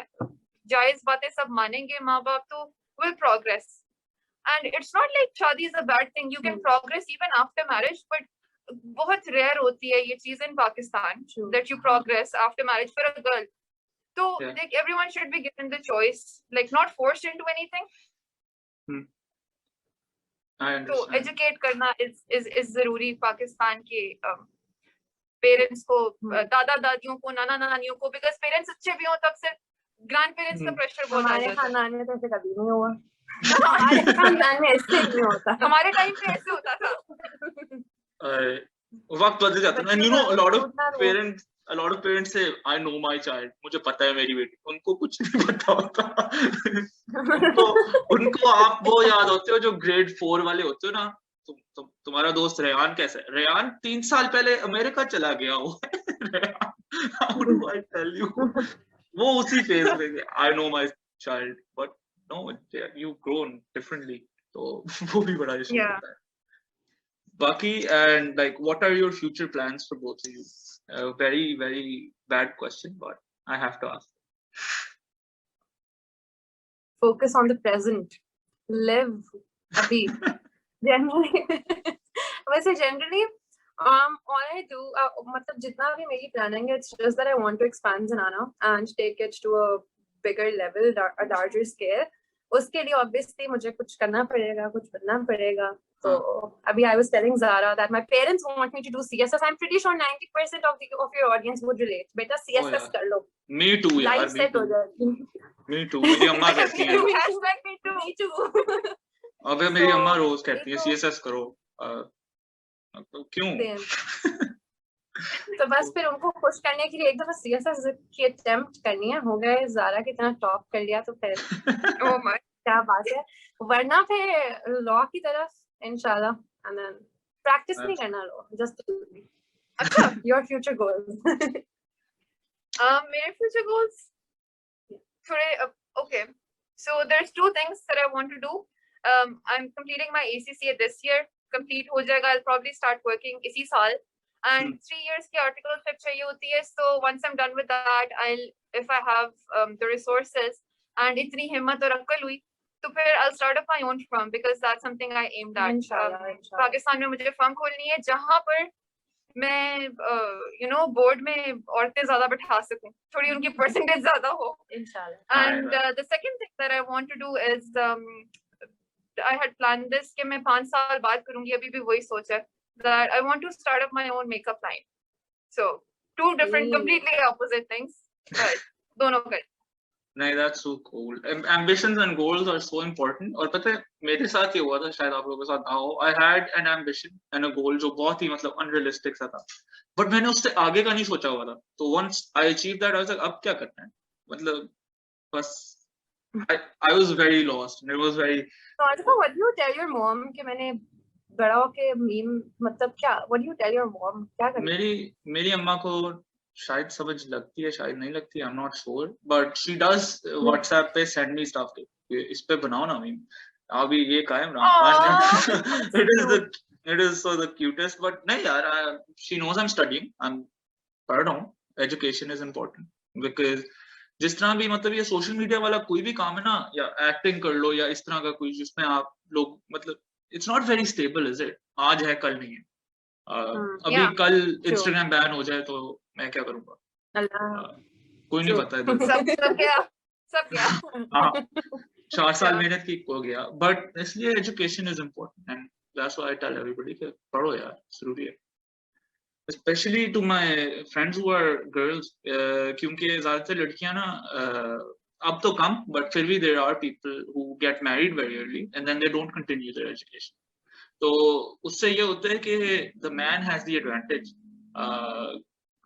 जायज बातें सब मानेंगे माँ बाप, तो will progress. And it's not like शादी is a bad thing. You can progress even after marriage, but बहुत rare होती है ये चीज in Pakistan that you progress after marriage for a girl. So Yeah. like everyone should be given the choice, like not forced into anything. I तो understand. educate करना is जरूरी पाकिस्तान के parents को, दादा दादियों को, नाना नानियों को, बिकॉज पेरेंट्स अच्छे भी हों तब से ग्रैंड पेरेंट्स का प्रेशर बहुत आ हमारे जाता है। खानदान में तो ऐसे कभी नहीं हुआ। हमारे खानदान में ऐसे नहीं होता। हमारे टाइम पे ऐसे होता था। वक्त बदल जाता है, and you know a lot of उतना parents say I know my child, मुझे पता है मेरी बेटी, उनको कुछ नहीं पता होता। उनको आप वो याद होते हो जो ग्रेड 4 वाले होते हो ना, तुम्हारा दोस्त रेयान कैसा है? रेयान 3 साल पहले अमेरिका चला गया वो। How do I tell you? वो उसी फेज में I know my child, but no, you've grown differently, तो वो भी बड़ा इशू Yeah. होता है। Baki, and like, what are your future plans for both of you? A very, very bad question, but I have to ask. Focus on the present. Live अभी. Generally, वैसे generally, all I do, मतलब जितना भी मेरी planning है, it's just that I want to expand Zanana and take it to a bigger level, a larger scale. उसके लिए obviously मुझे कुछ करना पड़ेगा, कुछ बनना पड़ेगा. So अभी I was telling Zara that my parents want me to do CSS. I'm pretty sure 90% of your audience would relate. बेटा CSS कर लो. Me too, यार. Life set हो जाएगी. Me too. मेरी अम्मा कहती है. Hashtag me too. Me too. अबे मेरी अम्मा रोज कहती है CSS करो. तो क्यों? तो बस फिर उनको खुश करने के लिए एक दफा CSS की अटेम्प्ट करनी है. हो गए ज़ारा की तरह टॉप कर लिया तो फिर Oh my. क्या बात है. वरना फिर लॉ की तरफ इंशाल्लाह. and then practice नहीं करना लो, just do it. अच्छा, your future goals. मेरे future goals थोड़े okay. So there's 2 things that I want to do. I'm completing my ACCA this year. Complete हो जाएगा. I'll probably start working इसी साल. And 3 years की articleship चाहिए होती है. So once I'm done with that, if I have the resources and इतनी हिम्मत और अक्ल हुई, तो फिर I'll start up my own firm because that's something I aimed at. इंशाल्लाह. पाकिस्तान में मुझे फर्म खोलनी है जहाँ पर मैं बोर्ड में औरतें ज्यादा बैठा सकूं, थोड़ी उनकी परसेंटेज ज्यादा हो. इंशाल्लाह. And the second thing that I want to do is I had planned this कि मैं 5 साल बाद करूंगी. अभी भी वही सोच है that I want to start up my own makeup line. So 2 different completely opposite things, but दोनों कर. नहीं, that's so cool. Ambitions and goals are so important. और पता है मेरे साथ ये हुआ था, शायद आप लोगों के साथ ना हो. I had an ambition and a goal जो बहुत ही मतलब unrealistic सा था, but मैंने उससे आगे का नहीं सोचा हुआ था. तो once I achieved that, I was like, अब क्या करना है? मतलब बस I was very lost and it was very. So Artifa, what do you tell your mom कि मैंने बड़ा होके मीम मतलब क्या? What do you tell your mom? क्या करना? मेरी अम्मा को शायद समझ लगती है, शायद नहीं लगती, I'm not sure, but she does WhatsApp पे send me stuff के इस पे बनाओ ना मीम. अभी ये कायम रहा. It is so the cutest, but नहीं यार, she knows I'm studying, I'm पढ़ रहा हूँ. Education is important because जिस तरह भी मतलब ये सोशल मीडिया वाला कोई भी काम है ना, या एक्टिंग कर लो या इस तरह का कोई जिसमें आप लोग मतलब it's not very stable, is it? आज है कल नहीं है. अभी कल Instagram बैन हो जाए तो मैं क्या करूंगा? कोई नहीं पता है. सब क्या 4 साल मेहनत की हो गया. बट इसलिए education is important and that's why I tell everybody कि पढ़ो यार, जरूरी है. Specially to my friends who are girls, क्योंकि ज्यादातर लड़कियां ना अब तो कम, बट फिर भी there are people who get married very early and then they don't continue their education. तो उससे ये होता है कि the man has the advantage,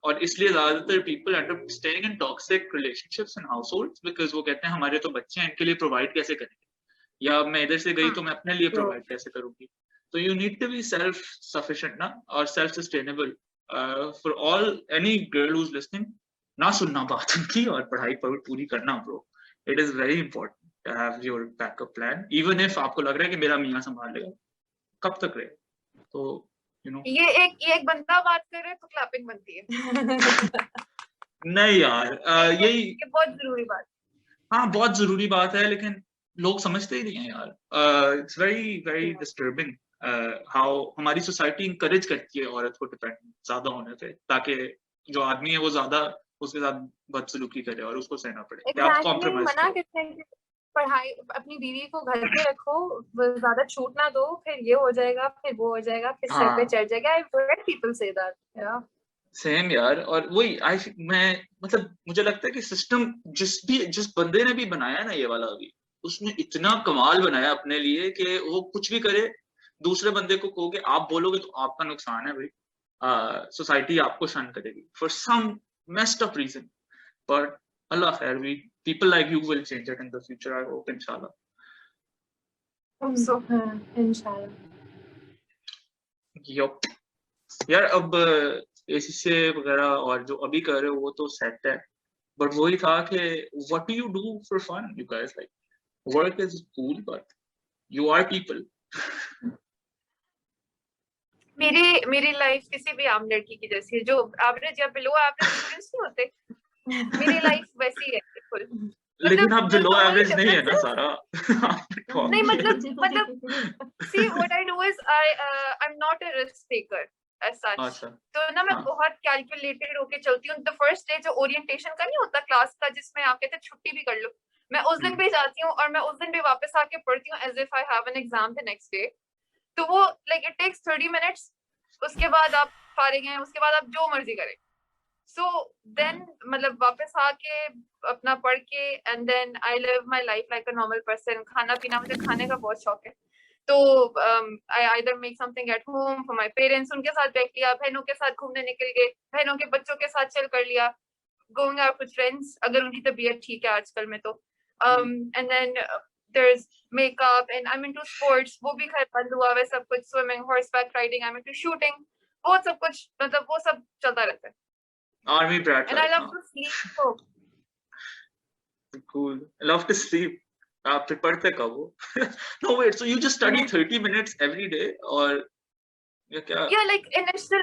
और इसलिए ज्यादातर people end up staying in toxic relationships and households because वो कहते हैं हमारे तो बच्चे हैं, इनके लिए प्रोवाइड कैसे करेंगे, या मैं इधर से गई तो मैं अपने लिए प्रोवाइड कैसे करूंगी. तो you need to be self sufficient ना, और self sustainable. For all any girl who is listening, ना सुनना बात उनकी और पढ़ाई पर पूरी करना bro. It is very important to have your backup plan, even if आपको लग रहा है कि मेरा मियां संभाल लेगा, कब तक रहे. तो you know, ये एक बंदा बात कर रहा है तो क्लैपिंग बनती है. नहीं यार, यही ये बहुत जरूरी बात. हाँ बहुत जरूरी बात है, लेकिन लोग समझते ही नहीं है यार. It's very very disturbing how हमारी सोसाइटी इंकरेज करती है औरत को डिपेंडेंट ज्यादा होने पे, ताकि जो आदमी है वो ज्यादा उसके साथ बदसलूकी करे और उसको सहना पड़े कि आप Exactly, कॉम्प्रोमाइज मना करो। करते हैं कि पढ़ाई अपनी बीवी को घर पे रखो, वो ज्यादा छूट ना दो, फिर ये हो जाएगा, फिर वो हो जाएगा, फिर सर पे हाँ चढ़ जाएगा। I've heard people say that. Yeah. Same यार। और वही मैं मतलब मुझे लगता है कि सिस्टम जिस बंदे ने भी बनाया ना ये वाला अभी, उसने इतना कमाल बनाया अपने लिए कि वो कुछ भी करे, दूसरे बंदे को कहोगे, आप बोलोगे तो आपका नुकसान है भाई, सोसाइटी आपको शन करेगी for some messed up reason. But अल्लाह खैर, we people like you will change it in the future, I hope इंशाल्लाह। Hope so. Inshallah. यप यार, अब एसीसी वगैरह और जो अभी कर रहे हो वो तो सेट है, बट वही था कि what do you do for fun you guys, like work is cool but you are people. मेरी लाइफ किसी भी आम लड़की की जैसी है, जो एवरेज या बिलो एवरेज स्टूडेंट्स नहीं होते, मेरी लाइफ वैसी है बिल्कुल। लेकिन आप the बिलो only एवरेज नहीं है ना difference is सारा। नहीं, मतलब see what I do is I'm not a risk taker as such. अच्छा तो ना मैं हाँ। बहुत कैलकुलेटेड होके चलती हूँ। द फर्स्ट डे जो ओरिएंटेशन का नहीं होता क्लास का, जिसमें आप कहते हैं छुट्टी भी कर लो, मैं उस दिन भी जाती हूँ और मैं उस दिन भी वापस आके पढ़ती हूँ as if I have an exam the next day. तो वो लाइक इट टेक्स 30 मिनट्स, उसके बाद आप फारिग हैं, उसके बाद आप जो मर्जी करें। सो देन मतलब वापस आके अपना पढ़ के and then I live my life like a normal person. खाना पीना, मुझे खाने का बहुत शौक है, तो I either make something at home for my parents, उनके साथ बैठ लिया, बहनों के साथ घूमने निकल गए, बहनों के बच्चों के साथ चिल कर लिया, गोइंग आउट विद फ्रेंड्स अगर उनकी तबीयत ठीक है आजकल में तो। And then there is makeup and I am into sports, वो भी खैर बंद हुआ है सब कुछ, swimming, horseback riding, I am into shooting, वो सब कुछ मतलब वो सब चलता रहता है। Army brat And I life. love to sleep. So cool, love to sleep. आप फिर पढ़ते कब हो? No wait, so you just study 30 minutes every day और या क्या? yeah, like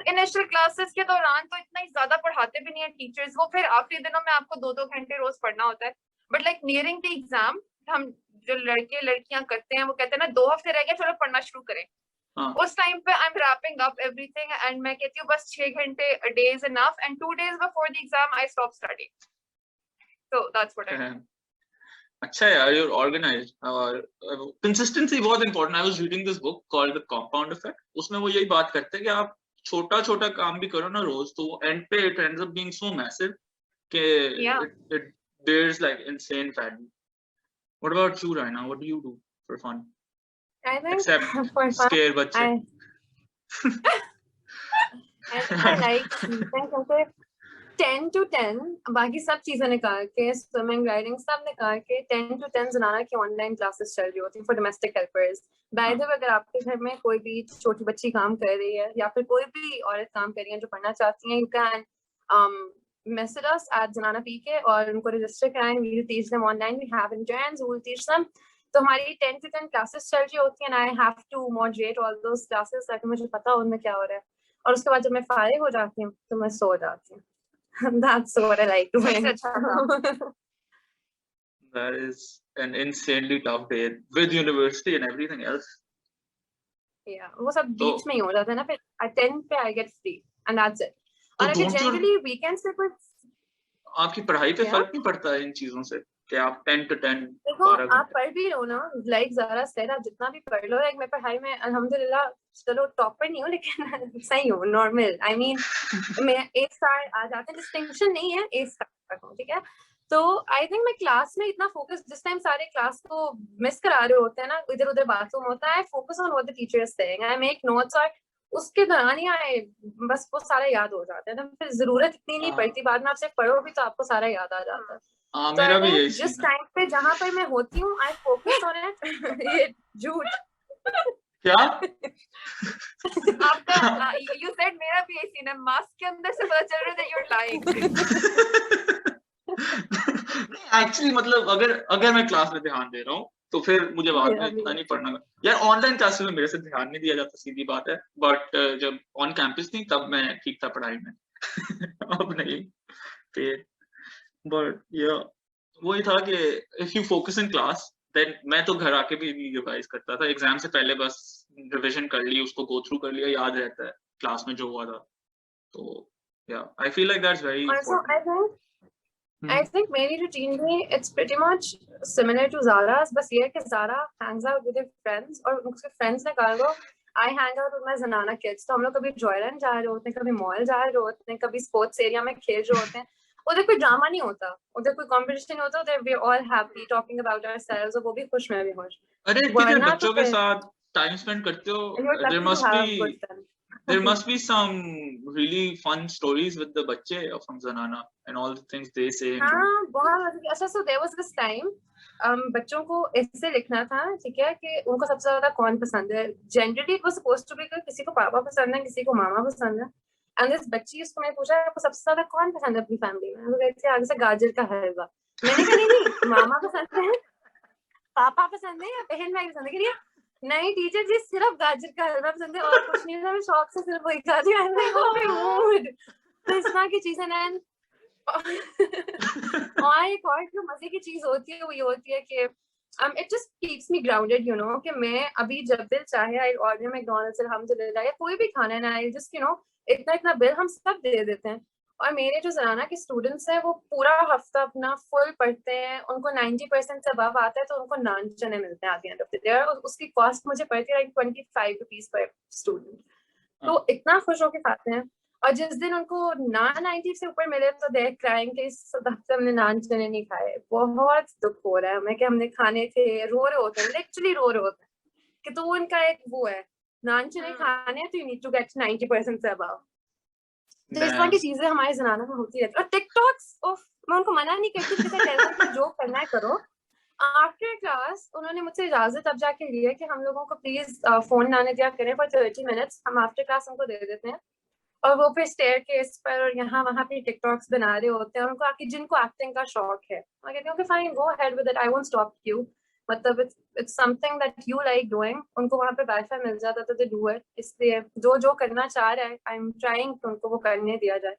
initial classes के दौरान तो इतना ही ज्यादा पढ़ाते भी नहीं है टीचर्स, वो फिर आखिरी दिनों में आपको 2-2 घंटे रोज पढ़ना होता है। But like nearing the exam, हम जो लड़के लड़कियां करते हैं वो कहते हैं ना 2 हफ्ते रह गए चलो पढ़ना शुरू करें। हाँ। उस टाइम पे I am wrapping up everything and मैं कहती हूँ बस 6 घंटे a day is enough and 2 days before the exam I stop studying. So that's what I do. अच्छा यार, you're organized और consistency बहुत important। I was reading this book called The Compound Effect, उसमें वो यही बात करते हैं कि आप छोटा छोटा काम भी करो ना रोज, तो end पे it ends up being so massive कि Yeah. it bears like insane value. What about you, Raina? What do you do for fun I think except for fun, scare बच्चे? I think I like sleeping क्योंकि 10 to 10 बाकी सब चीजें निकाल के, swimming, riding सब निकाल के 10 to 10 ज़नाना की ऑनलाइन क्लासेस चल रही होती हैं for domestic helpers. By the way, अगर आपके घर में कोई भी छोटी बच्ची काम कर रही है या फिर कोई भी औरत काम कर रही है जो पढ़ना चाहती है, you can message us at Zanana PK और उनको रजिस्टर कराएं। We will teach them online. We have interns who will teach them. तो हमारी 10 to 10 क्लासेस चल रही होती हैं, and I have to moderate all those classes ताकि मुझे पता हो उनमें क्या हो रहा है, और उसके बाद जब मैं फारिग हो जाती हूँ तो मैं सो जाती हूँ। That's what I like doing. That is an insanely tough day with university and everything else. Yeah, वो सब तो बीच में ही हो जाता है ना, फिर at 10 पे I get free and that's it. तो और अगर don't you, generally weekends पे कुछ आपकी पढ़ाई पे क्या? फर्क नहीं पड़ता है इन चीजों से कि आप 10 to 10 देखो 12 आप घंटे? पढ़ भी लो ना, लाइक ज़रा सेड, आप जितना भी पढ़ लो, लाइक मैं पढ़ाई में अल्हम्दुलिल्लाह चलो टॉपर नहीं हूँ लेकिन सही हूँ, नॉर्मल। आई मीन मेरा A स्टार आ जाते हैं, डिस्टिंक्शन नहीं है, A स्टार तक हूँ, ठीक है। तो आई थिंक मैं क्लास में इतना फोकस, जिस टाइम सारे क्लास को मिस करा रहे होते हैं ना, इधर उधर बाथरूम होता है, focus on what the teacher is saying, I make notes, और उसके दौरान ही आए बस वो सारा याद हो जाता है ना, फिर जरूरत इतनी नहीं पड़ती, बाद में आप सिर्फ पढ़ो भी तो आपको सारा याद आ जाता है। हाँ, तो मेरा आई भी यही थिंक जिस सीन है। टाइम पे जहाँ पर मैं होती हूँ आई फोकस ऑन इट। ये झूठ क्या? आपका you said मेरा भी यही सीन है, मास्क के अंदर से पता चल रहा है that you're lying. एक्चुअली मतलब अगर मैं क्लास में ध्यान दे रहा हूँ तो फिर मुझे बाद में इतना नहीं पढ़ना यार। ऑनलाइन क्लासेस में मेरे से ध्यान नहीं दिया जाता, सीधी बात है, बट जब ऑन कैंपस थी तब मैं ठीक था पढ़ाई में। अब नहीं फिर, बट या वही था कि if you focus in class then, मैं तो घर आके भी रिवाइज करता था, एग्जाम से पहले बस रिविजन कर ली, उसको गो थ्रू कर लिया, याद रहता है क्लास में जो हुआ था। तो Yeah, I feel like that's very Also, important. I think मेरी routine में it's pretty much similar to Zara's. बस ये है कि Zara hangs out with her friends और उसके friends ने कहा को I hang out with my Zanana kids. तो हम लोग कभी Joyland जा रहे होते हैं, कभी mall जा रहे होते हैं, कभी sports area में खेल रहे होते हैं. उधर कोई ड्रामा नहीं होता, उधर कोई कंपटीशन नहीं होता, उधर we all happy talking about ourselves और वो भी खुश मैं भी खुश. अरे ठीक है, बच्चों के साथ टाइम स्पेंड करते हो. There must be some really fun stories with the बच्चे from Zanana and all the things they say. हाँ बहुत अच्छा. So there was this time बच्चों को ऐसे लिखना था, ठीक है, कि उनको सबसे ज्यादा कौन पसंद है. Generally it was supposed to be कि किसी को पापा पसंद है, किसी को मामा पसंद है. And this बच्ची, उसको मैंने पूछा आपको सबसे ज्यादा कौन पसंद है अपनी फैमिली में. वो कहती है आगे से गाजर का हलवा. मैंने कहा नहीं मामा पसंद है, पापा पसंद है या बहन भाई पसंद है. कह नहीं टीचर जी सिर्फ गाजर का हलवा पसंद है और कुछ नहीं. मैं शौक से सिर्फ वही गाजर का हलवा. तो इस तरह की चीजें ना. और एक और जो मजे की चीज होती है वो ये होती है कि it just keeps me grounded, you know, कि मैं अभी जब दिल चाहे आई ऑर्डर मैकडॉनल्ड्स से अल्हम्दुलिल्लाह या कोई भी खाना है ना, आई जस्ट यू नो इतना बिल हम सब दे देते हैं. और मेरे जो ज़नाना के स्टूडेंट्स हैं वो पूरा हफ्ता अपना फुल पढ़ते हैं, उनको 90% से अबव आता है तो उनको नान चने मिलते हैं at the end of the day. और उसकी कॉस्ट मुझे पड़ती है लाइक 25 रुपीस पर स्टूडेंट. तो इतना खुश होकर खाते हैं. और जिस दिन उनको नान 90 से ऊपर मिले तो देख क्राइंग के इस हफ्ते हमने नान चने नहीं खाए. बहुत दुख हो रहा है हमें कि हमने खाने थे. रो रहे होते हैं, लिटरली रो रहे होते हैं कि तो उनका एक वो है नान चने खाने तो यू नीड टू गेट 90% से अबव. तो इस तरह की चीजें हमारे ज़नाना में होती रहती है. और टिकटॉक्स मैं उनको मना नहीं करती कि जो करना है करो. आफ्टर क्लास उन्होंने मुझसे इजाजत अब जाके ली है कि हम लोगों को प्लीज फोन ना दिया करें फॉर 30 मिनट्स. हम आफ्टर क्लास उनको दे देते हैं और वो फिर स्टेयर केस पर और यहाँ वहाँ पे टिकटॉक्स बना रहे होते हैं. और उनको आके जिनको एक्टिंग का शौक है मैं कहती हूँ कि fine go ahead with it, I won't stop you. मतलब it's something that you like doing. उनको वहाँ पे वाईफाई मिल जाता तो दे डू इट. इसलिए जो करना चाह रहा है आई एम ट्राइंग कि उनको वो करने दिया जाए.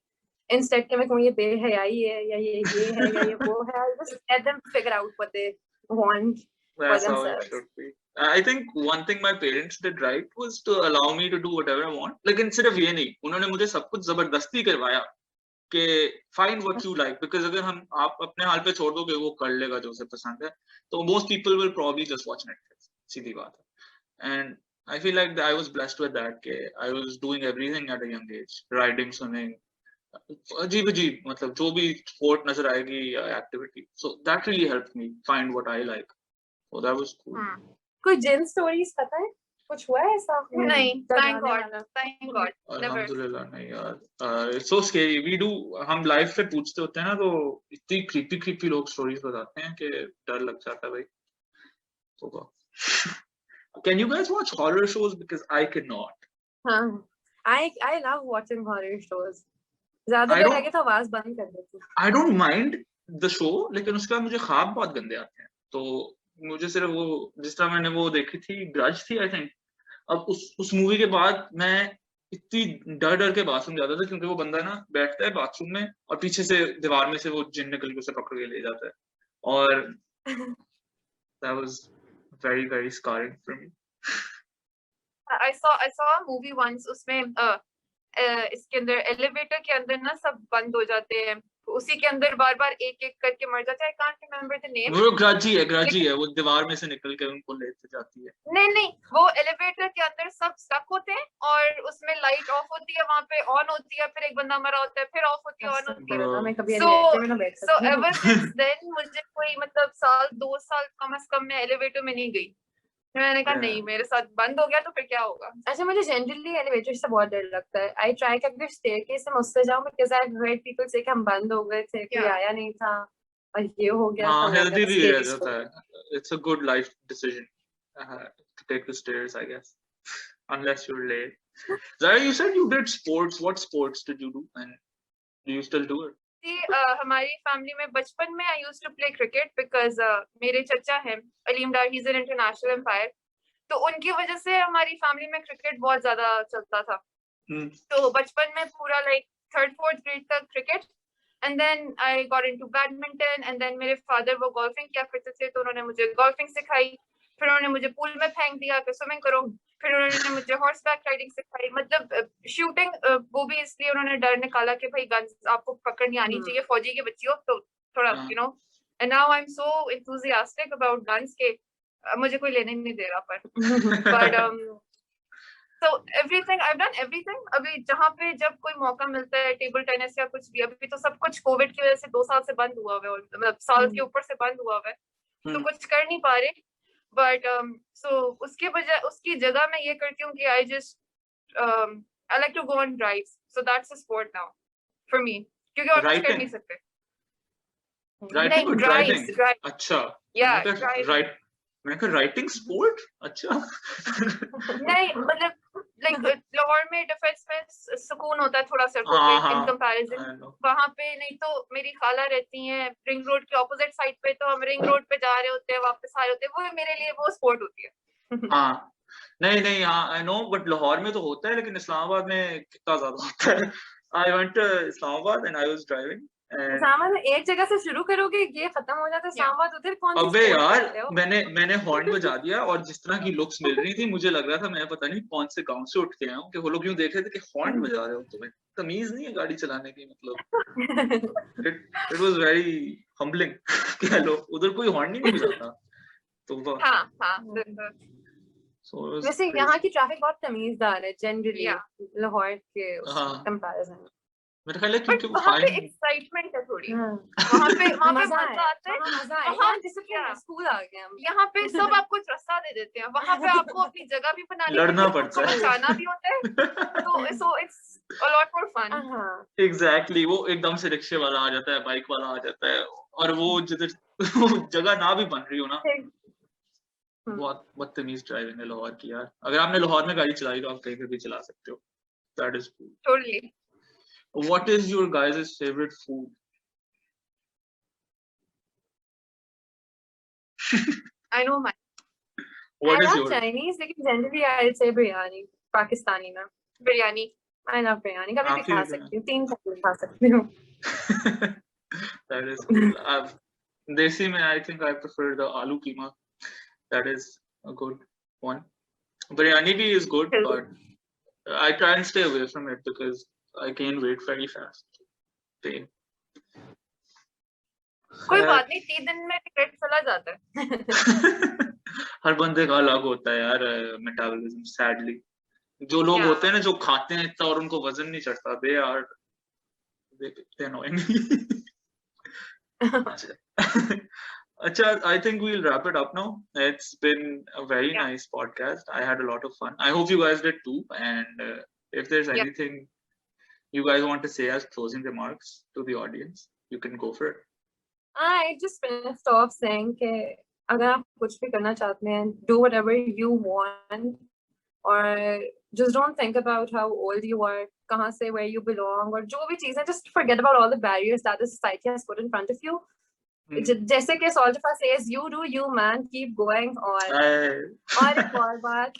इंस्टेड के मैं कहूँ ये बेहयाई है या ये है या ये वो है. I'll just let them figure out what they want for That's how themselves. it should be. I think one thing my parents did right was to allow me to do whatever I want. लेकिन सिर्फ ये नहीं, उन्होंने मुझे सब कुछ जबरदस्ती करवाया कि find what you like, because अगर आप अपने हाल पे छोड़ दोगे वो कर लेगा जो उसे पसंद है, तो most people will probably just watch Netflix. सीधी बात है. And I feel like I was blessed with that कि I was doing everything at a young age, riding, swimming, अजीब मतलब जो भी sport नजर आएगी या activity. So that really helped me find what I like. So that was cool. कोई जिन stories पता है कुछ हुआ है ऐसा? नहीं, thank God, never. अल्हम्दुलिल्लाह नहीं यार. It's so scary. We do, हम लाइव पे पूछते होते हैं ना तो इतनी creepy लोग स्टोरीज बताते हैं कि डर लग जाता है भाई. होगा. Can you guys watch horror shows? Because I cannot. हाँ, I love watching horror shows. ज़्यादा डर लगे तो आवाज बंद कर देती हूँ. I don't mind the show, लेकिन उसके बाद मुझे ख्वाब बहुत गंदे आते हैं. तो मुझे सिर्फ वो जिस तरह मैंने वो देखी थी ग्रज थी आई थिंक. अब उस मूवी के बाद मैं इतनी डर के बाथरूम जाता था क्योंकि वो बंदा ना बैठता है बाथरूम में और पीछे से दीवार में से वो जिन निकल के उसे पकड़ के ले जाता है. और that was very very scarring for me. I saw a movie once. उसमें इसके अंदर एलिवेटर के अंदर ना सब बंद हो जाते हैं, उसी के अंदर बार एक करके मर जाते हैं. I can't remember the name. वो ग्रजी है वो दीवार में से निकल के उनको लेते जाती है. नहीं वो एलिवेटर के अंदर सब स्टक होते हैं और उसमें लाइट ऑफ होती है, वहाँ पे ऑन होती है, फिर एक बंदा मरा होता है, फिर ऑफ होती है, ऑन होती है. मैं कभी So ever since then मुझे कोई मतलब 2 साल कम से कम मैं एलिवेटर में नहीं गई. मैंने कहा नहीं, मेरे साथ बंद हो गया तो फिर क्या होगा. अच्छा मुझे जनरली एलिवेटर से बहुत डर लगता है. आई ट्राई कि अगर स्टेयरकेस से मैं उससे जाऊं because I have heard people से कि हम बंद हो गए थे, कोई आया नहीं था और ये हो गया. हाँ, हेल्दी भी है जाता है. It's a good life decision to take the stairs, I guess, unless you're late. Zara, you said you did sports. What sports did you do, and do you still do it? हमारी family में बचपन में I used to play cricket because मेरे चचा हैं Aleem Dar, he is an international umpire. तो उनकी वजह से हमारी फैमिली में क्रिकेट बहुत ज्यादा चलता था. तो बचपन में पूरा लाइक 3rd 4th ग्रेड तक cricket, and then I got into badminton, and then मेरे फादर वो गोल्फिंग किया करते थे तो उन्होंने मुझे गोल्फिंग सिखाई. फिर उन्होंने मुझे पूल में फेंक दिया कि स्विमिंग करो. फिर उन्होंने मुझे हॉर्स बैक राइडिंग सिखाई, मतलब शूटिंग वो भी इसलिए उन्होंने डर निकाला कि भाई गन्स आपको पकड़नी आनी चाहिए, फौजी की बच्ची हो तो थोड़ा you know. And now I am so enthusiastic about guns के मुझे कोई लेने नहीं दे रहा पर but so everything I've done everything। अभी जहाँ पे जब कोई मौका मिलता है टेबल टेनिस या कुछ भी, अभी तो सब कुछ कोविड की वजह से 2 साल से बंद हुआ हुआ है, मतलब साल के ऊपर से बंद हुआ हुआ है, तो कुछ कर नहीं पा रहे। बट so उसके बजाय उसकी जगह मैं ये करती हूँ कि I just I like to go on drives, so that's a sport now for me, क्योंकि और कुछ कर नहीं सकते। राइटिंग और ड्राइविंग, अच्छा या मैंने कहा राइटिंग स्पोर्ट, अच्छा नहीं मतलब लाइक लाहौर में डिफेंस में सुकून होता है थोड़ा सा इन कंपैरिजन, वहां पे नहीं तो मेरी खाला रहती हैं रिंग रोड के ऑपोजिट साइड पे, तो हम रिंग रोड पे जा रहे होते हैं वापस आ रहे होते हैं, वो मेरे लिए वो स्पोर्ट होती है। हाँ नहीं हाँ आई नो, बट लाहौर में तो होता है, लेकिन इस्लामाबाद में कितना ज्यादा होता है। I went to Islamabad and I was driving. Islamabad में एक जगह से शुरू करोगे, ये खत्म हो जाता है इस्लामाबाद, उधर कौन सी अबे sport यार करते हो? मैंने हॉर्न बजा दिया और जिस तरह की लुक्स मिल रही थी मुझे लग रहा था मैं पता नहीं कौन से गांव से उठ के आया हूँ, कि वो लोग यूं देख रहे थे कि हॉर्न बजा रहे हो, तुम्हें तमीज नहीं है गाड़ी चलाने की, मतलब इट वाज वेरी हम्बलिंग। कह लो उधर कोई हॉर्न नहीं बजाता तो हाँ वैसे यहाँ की ट्रैफिक बहुत तमीज़दार है जनरली लाहौर के कंपैरिजन में। मेरा ख्याल है क्योंकि वहाँ पे एक्साइटमेंट है थोड़ी, वहाँ पे मजा आता है, वहाँ डिसिप्लिन स्कूल आ गया। यहाँ पे सब आपको रास्ता दे देते हैं, वहाँ पे आपको अपनी जगह भी बनानी लड़ना पड़ता है, बचाना भी होता है, तो so it's a lot more fun. Exactly, वो एकदम से रिक्शे वाला आ जाता है, बाइक वाला आ जाता है, और वो जिधर जगह ना भी बन रही हो ना, बहुत बदतमीज ड्राइविंग है लाहौर की यार। अगर आपने लाहौर में गाड़ी चलाई तो आप कहीं पे भी चला सकते हो, that is totally. What is your guys' favorite food? I know my. What I is love your Chinese, लेकिन generally I'll say biryani, Pakistani में बिरयानी। I love biryani, कभी भी खा सकती हूँ, 3 कभी खा सकती हूँ। That is cool. Desi में I think I prefer the aloo keema. That is a good one. Biryani bhi is good, but I try and stay away from it because I gain weight very fast. Pain. कोई बात नहीं, 3 दिन में पेट चला जाता है। हर बंदे का अलग होता है यार मेटाबॉलिज्म, सैडली। जो लोग होते हैं ना जो खाते हैं इतना और उनको वजन नहीं चढ़ता, they are annoying. Acha, I think we'll wrap it up now. It's been a very nice podcast. I had a lot of fun. I hope you guys did too. And if there's anything you guys want to say as closing remarks to the audience, you can go for it. I just finished off saying कि अगर आप कुछ भी करना चाहते हैं, do whatever you want, or just don't think about how old you are, कहाँ से, where you belong, और जो भी चीजें, just forget about all the barriers that the society has put in front of you. जैसे कि Soldifa says, you do you man, keep going on. और एक और बात,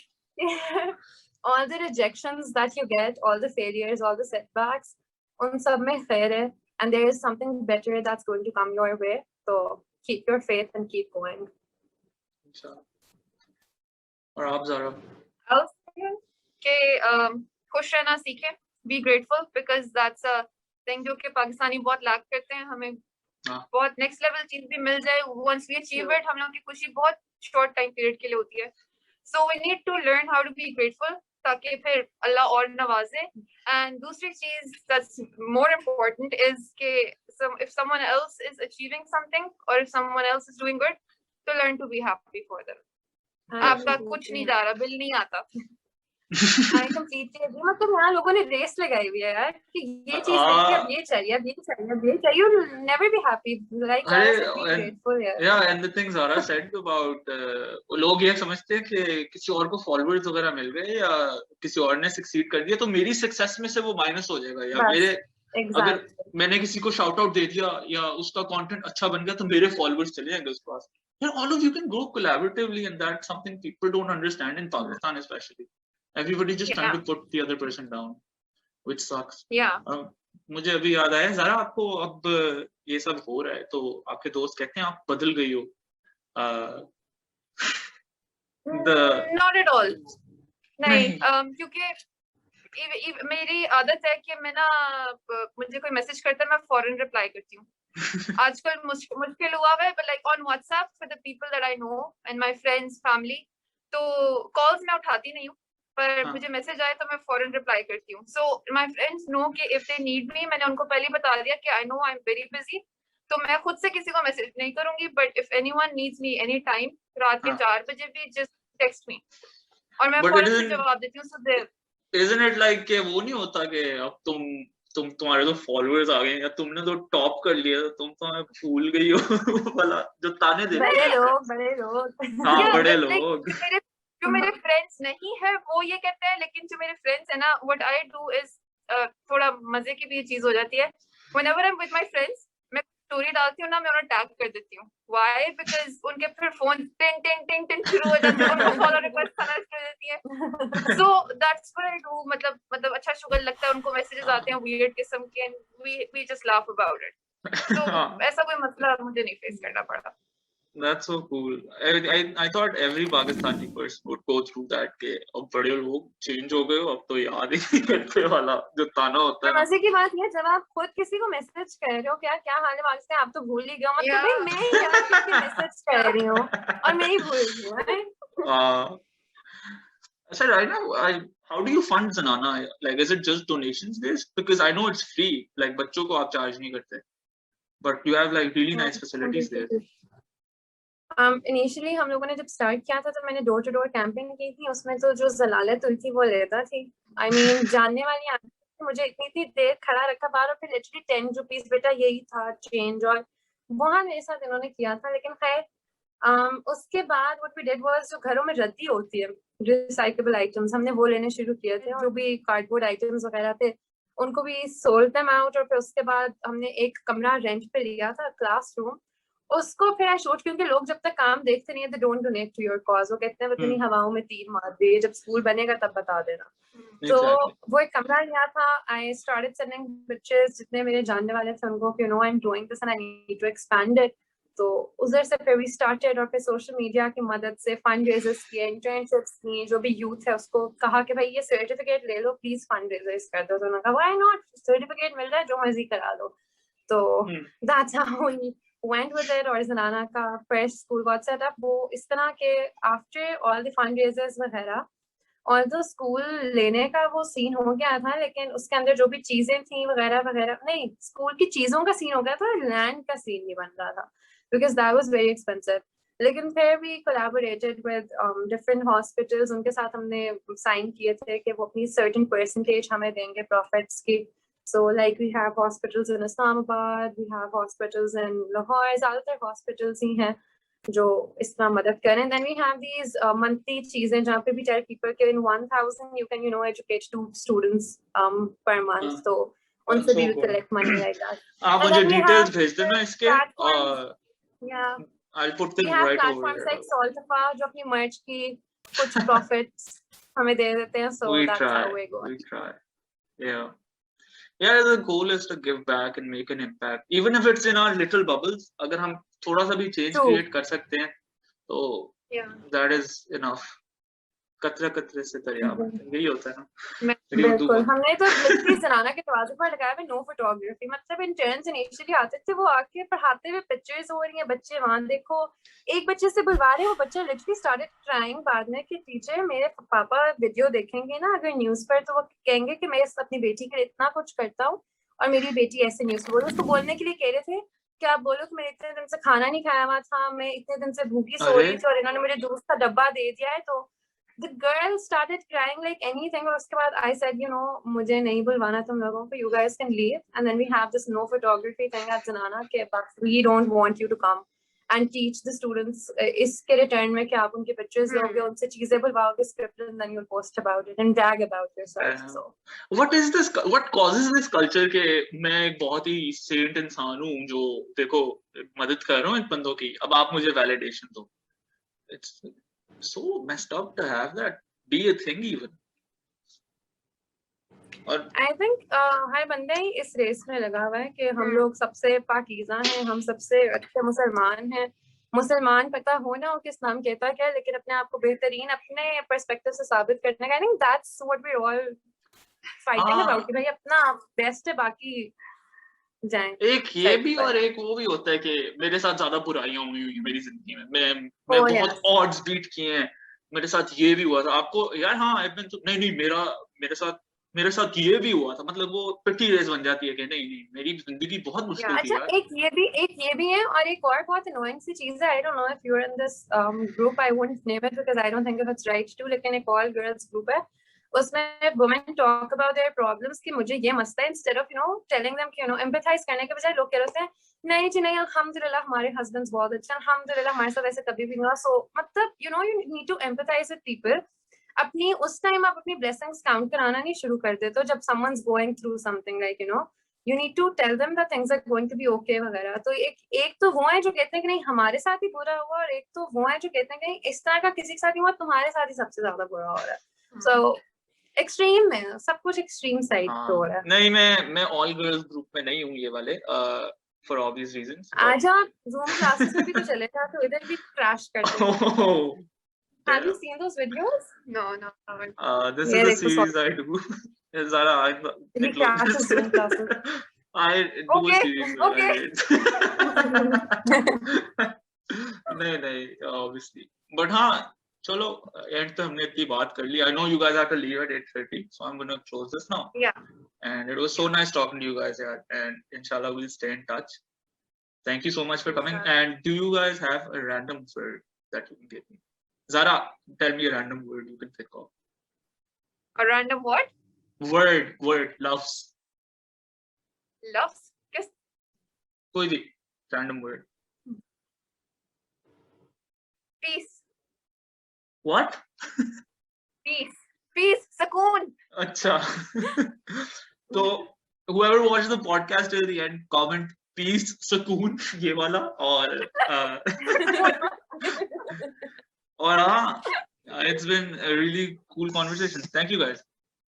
all the rejections that you get, all the failures, all the setbacks, उन सब में खैर है, and there is something better that's going to come your way. So keep your faith and keep going. और आप ज़रा? I'll say कि खुश रहना सीखें, be grateful, because that's a thing जो कि पाकिस्तानी बहुत lack करते हैं। हमें बहुत next level चीज भी मिल जाए, once we achieve it, हम लोगों की खुशी बहुत short time period के लिए होती है। So we need to learn how to be grateful, ताकि फिर अल्लाह और नवाजे। And दूसरी चीज that's more important is कि if someone else is achieving something or if someone else is doing good, to learn to be happy for them. आपका कुछ नहीं जा रहा, बिल नहीं आता। I completely agree. मतलब यहाँ लोगों ने रेस लगाई हुई है यार कि ये चीज नहीं, अब ये चाहिए, अब ये चाहिए, अब ये चाहिए। You'll never be happy. Like Zara said, be grateful. Yeah, and the thing Zara said about लोग ये समझते हैं कि किसी और को followers वगैरह मिल गए या किसी और ने succeed कर दिया तो मेरी success में से वो minus हो जाएगा, या मेरे अगर मैंने किसी को shout out दे दिया या उसका content अच्छा बन गया तो मेरे followers चले जाएंगे उसके पास। All of you can grow collaboratively, and that's something people don't understand in Pakistan especially. Everybody just trying to put the other person down, which sucks. Yeah. मुझे अभी याद आया, ज़रा आपको अब ये सब हो रहा है तो आपके दोस्त कहते हैं आप बदल गई हो। Not at all. नहीं नहीं क्योंकि मेरी आदत है कि मैं ना मुझे कोई मैसेज करता है मैं फौरन रिप्लाई करती हूँ। आजकल मुश्किल हुआ है but like on WhatsApp for the people that I know and my friends family, तो कॉल्स मैं उठाती नहीं हूँ, पर हाँ मुझे मैसेज आए तो मैं फौरन रिप्लाई करती हूँ। सो माय फ्रेंड्स नो कि इफ दे नीड मी, मैंने उनको पहले ही बता दिया कि I know I am very busy, तो मैं खुद से किसी को मैसेज नहीं करूंगी, but if anyone needs me any time रात के हाँ 4 बजे भी जस्ट टेक्स्ट मी और मैं बट फौरन से जवाब देती हूँ। सो isn't it like कि वो नहीं होता कि अब तुम्हारे तो फॉलोअर्स आ गए या तुमने तो टॉप कर लिया तो तुम तो हमें भूल गई हो वो वाला जो ताने देते बड़े हैं लोग हाँ Yeah, बड़े but like लोग जो मेरे फ्रेंड्स नहीं है वो ये कहते हैं, लेकिन जो मेरे फ्रेंड्स है ना, व्हाट आई डू इज थोड़ा मजे की भी ये चीज हो जाती है। Whenever I'm with my friends, मैं स्टोरी डालती हूँ ना, मैं उन्हें टैग कर देती हूँ। Why? Because उनके फिर फोन टिंग टिंग टिंग टिंग शुरू हो जाते हैं, उनको फॉलो रिक्वेस्ट आना शुरू हो जाती है। So that's what I do। मतलब अच्छा शुगर लगता है, उनको मैसेजेस आते हैं weird किस्म के, and we just laugh about it। So हाँ ऐसा कोई मसला मुझे नहीं फेस करना पड़ा। That's so cool. I thought every Pakistani person would go through that कि अब बड़े लोग चेंज हो गए हो अब तो याद ही नहीं करते वाला जो ताना होता है पर ना मजे की बात ये, जब आप खुद किसी को मैसेज कर रहे हो क्या क्या हाल है पाकिस्तान, आप तो भूल ही गए हो, मतलब भाई मैं ही यार किसकी मैसेज कर रही हूँ और मैं ही भूल गई हूँ, right? uh, अच्छा right now how do you fund Zanana, like is it just donations based because I know it's free, like बच्चों को आप चार्ज नहीं करते but you have like really nice facilities there। Initially हम लोगों ने जब स्टार्ट किया था तो मैंने डोर टू डोर कैंपेन की थी, उसमें तो जो जलालत हुई थी वो लेता थी। आई मीन जानने वाली आंटी ने मुझे इतनी थी देर खड़ा रखा बाहर और फिर लिटरली 10 रुपीज बेटा यही था चेंज, और वहाँ मेरे साथ इन्होंने किया था। लेकिन खैर उसके बाद व्हाट वी डिड वाज, जो घरों में रद्दी होती है रिसाइकेबल आइटम्स, हमने वो लेने शुरू किए थे। जो भी कार्डबोर्ड आइटम्स वगैरह थे उनको भी सोल्ड देम आउट, और फिर उसके बाद हमने एक कमरा रेंट पे लिया था, क्लासरूम, उसको फिर आई शोट, क्योंकि लोग जब तक काम देखते नहीं है they don't donate to your cause, वो कहते हैं इतनी हवाओं में तीर मार दे, जब स्कूल बनेगा तब बता देना। तो वो एक कमरा लिया था। आई स्टार्टेड सेंडिंग पिक्चर्स, जितने मेरे जानने वाले थे उनको, you know I am doing this and I need to expand it. तो उधर से फिर वी स्टार्टेड, और फिर सोशल मीडिया की मदद से फंड रेजर्स किए, इंटर्नशिप्स की, जो भी यूथ है उसको कहा कि भाई ये सर्टिफिकेट ले लो प्लीज, फंड रेजर्स कर दो। तो उन्होंने कहा व्हाई नॉट, सर्टिफिकेट मिल रहा है जो मर्जी करा लो। तो that's how we went with it। और ज़नाना का first school got set up, वो इस तरह के after all the fundraisers वगैरह, और तो स्कूल लेने का वो सीन हो गया था, लेकिन उसके अंदर जो भी चीजें थी वगैरह वगैरह, नहीं स्कूल की चीजों का सीन हो गया था, लैंड का सीन नहीं बन रहा था because that was very expensive. लेकिन फिर भी कोलैबोरेटेड विद डिफरेंट हॉस्पिटल्स, उनके साथ हमने साइन किए थे कि वो अपनी सर्टेन परसेंटेज हमें देंगे प्रॉफिट्स की। So like we have hospitals in Islamabad, we have hospitals in Lahore, ज़्यादातर hospitals ही हैं जो इस तरह मदद करें। Then we have these monthly चीजें जहाँ पे भी tell people कि in 1000 you can, you know, educate 2 students per month। तो उनसे भी we collect money like that। आप मुझे details भेज देना इसके, yeah, I'll put them we have right over platforms here। like Soltafa जो अपनी merch की कुछ profits हमें दे देते हैं, so that's how we go। We try, yeah, the goal is to give back and make an impact, even if it's in our little bubbles। अगर हम थोड़ा सा भी change create कर सकते हैं तो that is enough। कतरे कतरे से दरिया बनता है, यही होता है ना। बिल्कुल, हमने तो लिटरली ज़नाना के दरवाजे पर लगाया है नो फोटोग्राफी, मतलब इंटर्न्स इनिशियली आते थे, वो आके पढ़ाते हुए पिक्चर्स हो रही हैं, बच्चे वहां देखो, एक बच्चे से बुलवा रहे हैं, वो बच्चा लिटरली स्टार्टेड क्राइंग बाद में कि टीचर मेरे पापा वीडियो देखेंगे ना अगर न्यूज पर तो वो कहेंगे कि मैं अपनी बेटी के लिए इतना कुछ करता हूँ और मेरी बेटी ऐसे न्यूज बोले। उसको बोलने के लिए कह रहे थे कि आप बोलो कि मैंने इतने दिन से खाना नहीं खाया हुआ था, मैं इतने दिन से भूखी सो रही थी और इन्होंने मुझे जूस का डब्बा दे दिया है। तो the girl started crying like anything, और उसके बाद I said, you know, मुझे नहीं बुलवाना तुम लोगों को, you guys can leave, and then we have this no photography thing at Zanana के, but we don't want you to come and teach the students इसके return में कि आप उनके pictures लोगे, उनसे चीजें बुलवाओगे scripted, and then you'll post about it and brag about yourself। So what is this, what causes this culture के मैं एक बहुत ही saint इंसान हूँ जो देखो मदद कर रहा हूँ इन बंदों की, अब आप मुझे validation दो। It's so messed up to have that be a thing even। और I think हर बंदा ही इस रेस में लगा हुआ है कि हम लोग सबसे पाकीज़ा हैं, हम सबसे अच्छे मुसलमान हैं, मुसलमान पता हो ना हो कि इस्लाम कहता क्या है, लेकिन अपने आप को बेहतरीन अपने पर्सपेक्टिव से साबित करने का, I think that's what we all fighting हाँ। अबाउट कि भाई अपना बेस्ट है, बाकी जाएं एक ये side भी पर। और एक वो भी होता है कि मेरे साथ ज्यादा बुराइयां हुई हुई हैं मेरी जिंदगी में, मैं Oh, बहुत yes. ऑड्स बीट किए हैं, मेरे साथ ये भी हुआ था आपको यार, हाँ नहीं मेरे साथ ये भी हुआ था, मतलब वो पिटी रेस बन जाती है कि नहीं नहीं मेरी जिंदगी बहुत मुश्किल थी अच्छा, यार। एक ये भी है, और एक और बहुत annoying सी चीज है, I don't know if you're in this group, I won't name it because I don't think if it's right to, लेकिन एक all girls group है, उसमें women talk about their problems कि मुझे ये मसला है, instead of telling them कि empathize करने के बजाय लोग कह रहे हैं नहीं जी नहीं, अल्हम्दुलिल्लाह हमारे husbands बहुत अच्छे हैं, अल्हम्दुलिल्लाह हमारे साथ ऐसे कभी भी नहीं हुआ। So मतलब you need to empathize with people। अपनी उस टाइम आप अपनी blessings count कराना नहीं शुरू कर देते हो जब someone's going through something, like you need to tell them that things are going to be okay वगैरह। तो एक तो वो है जो कहते हैं कि नहीं हमारे साथ ही बुरा हुआ, और एक तो वो है जो कहते हैं कि नहीं इस तरह का किसी के साथ नहीं हुआ, तुम्हारे साथ ही सबसे ज्यादा बुरा हो रहा है। So एक्सट्रीम में सब कुछ एक्सट्रीम साइड पे हो रहा है। नहीं मैं ऑल गर्ल्स ग्रुप में नहीं हूँ ये वाले, फॉर ऑब्वियस रीजंस। आज आप जूम क्लासेस में भी तो चले जाते हो, इधर भी क्रैश करते हो। Have you seen those videos? No, haven't. This ये is a देखो series I do. Zara, ये classes, Zoom classes. I do a Okay, series where okay. नहीं obviously, but हाँ चलो end तो हमने इतनी बात कर ली। I know you guys have to leave at 8:30, so I'm gonna close this now. Yeah. And it was so nice talking to you guys, yeah. And inshallah we'll stay in touch. Thank you so much for coming. Inshallah. And do you guys have a random word that you can give me? Zara, tell me a random word you can think of. A random what? Word, loves. Loves? Kiss? कोई भी random word. Peace. What? Peace. Sukoon. अच्छा. तो whoever watched the podcast till the end, comment peace, sukoon, ये वाला, और हाँ, it's been a really cool conversation. Thank you guys.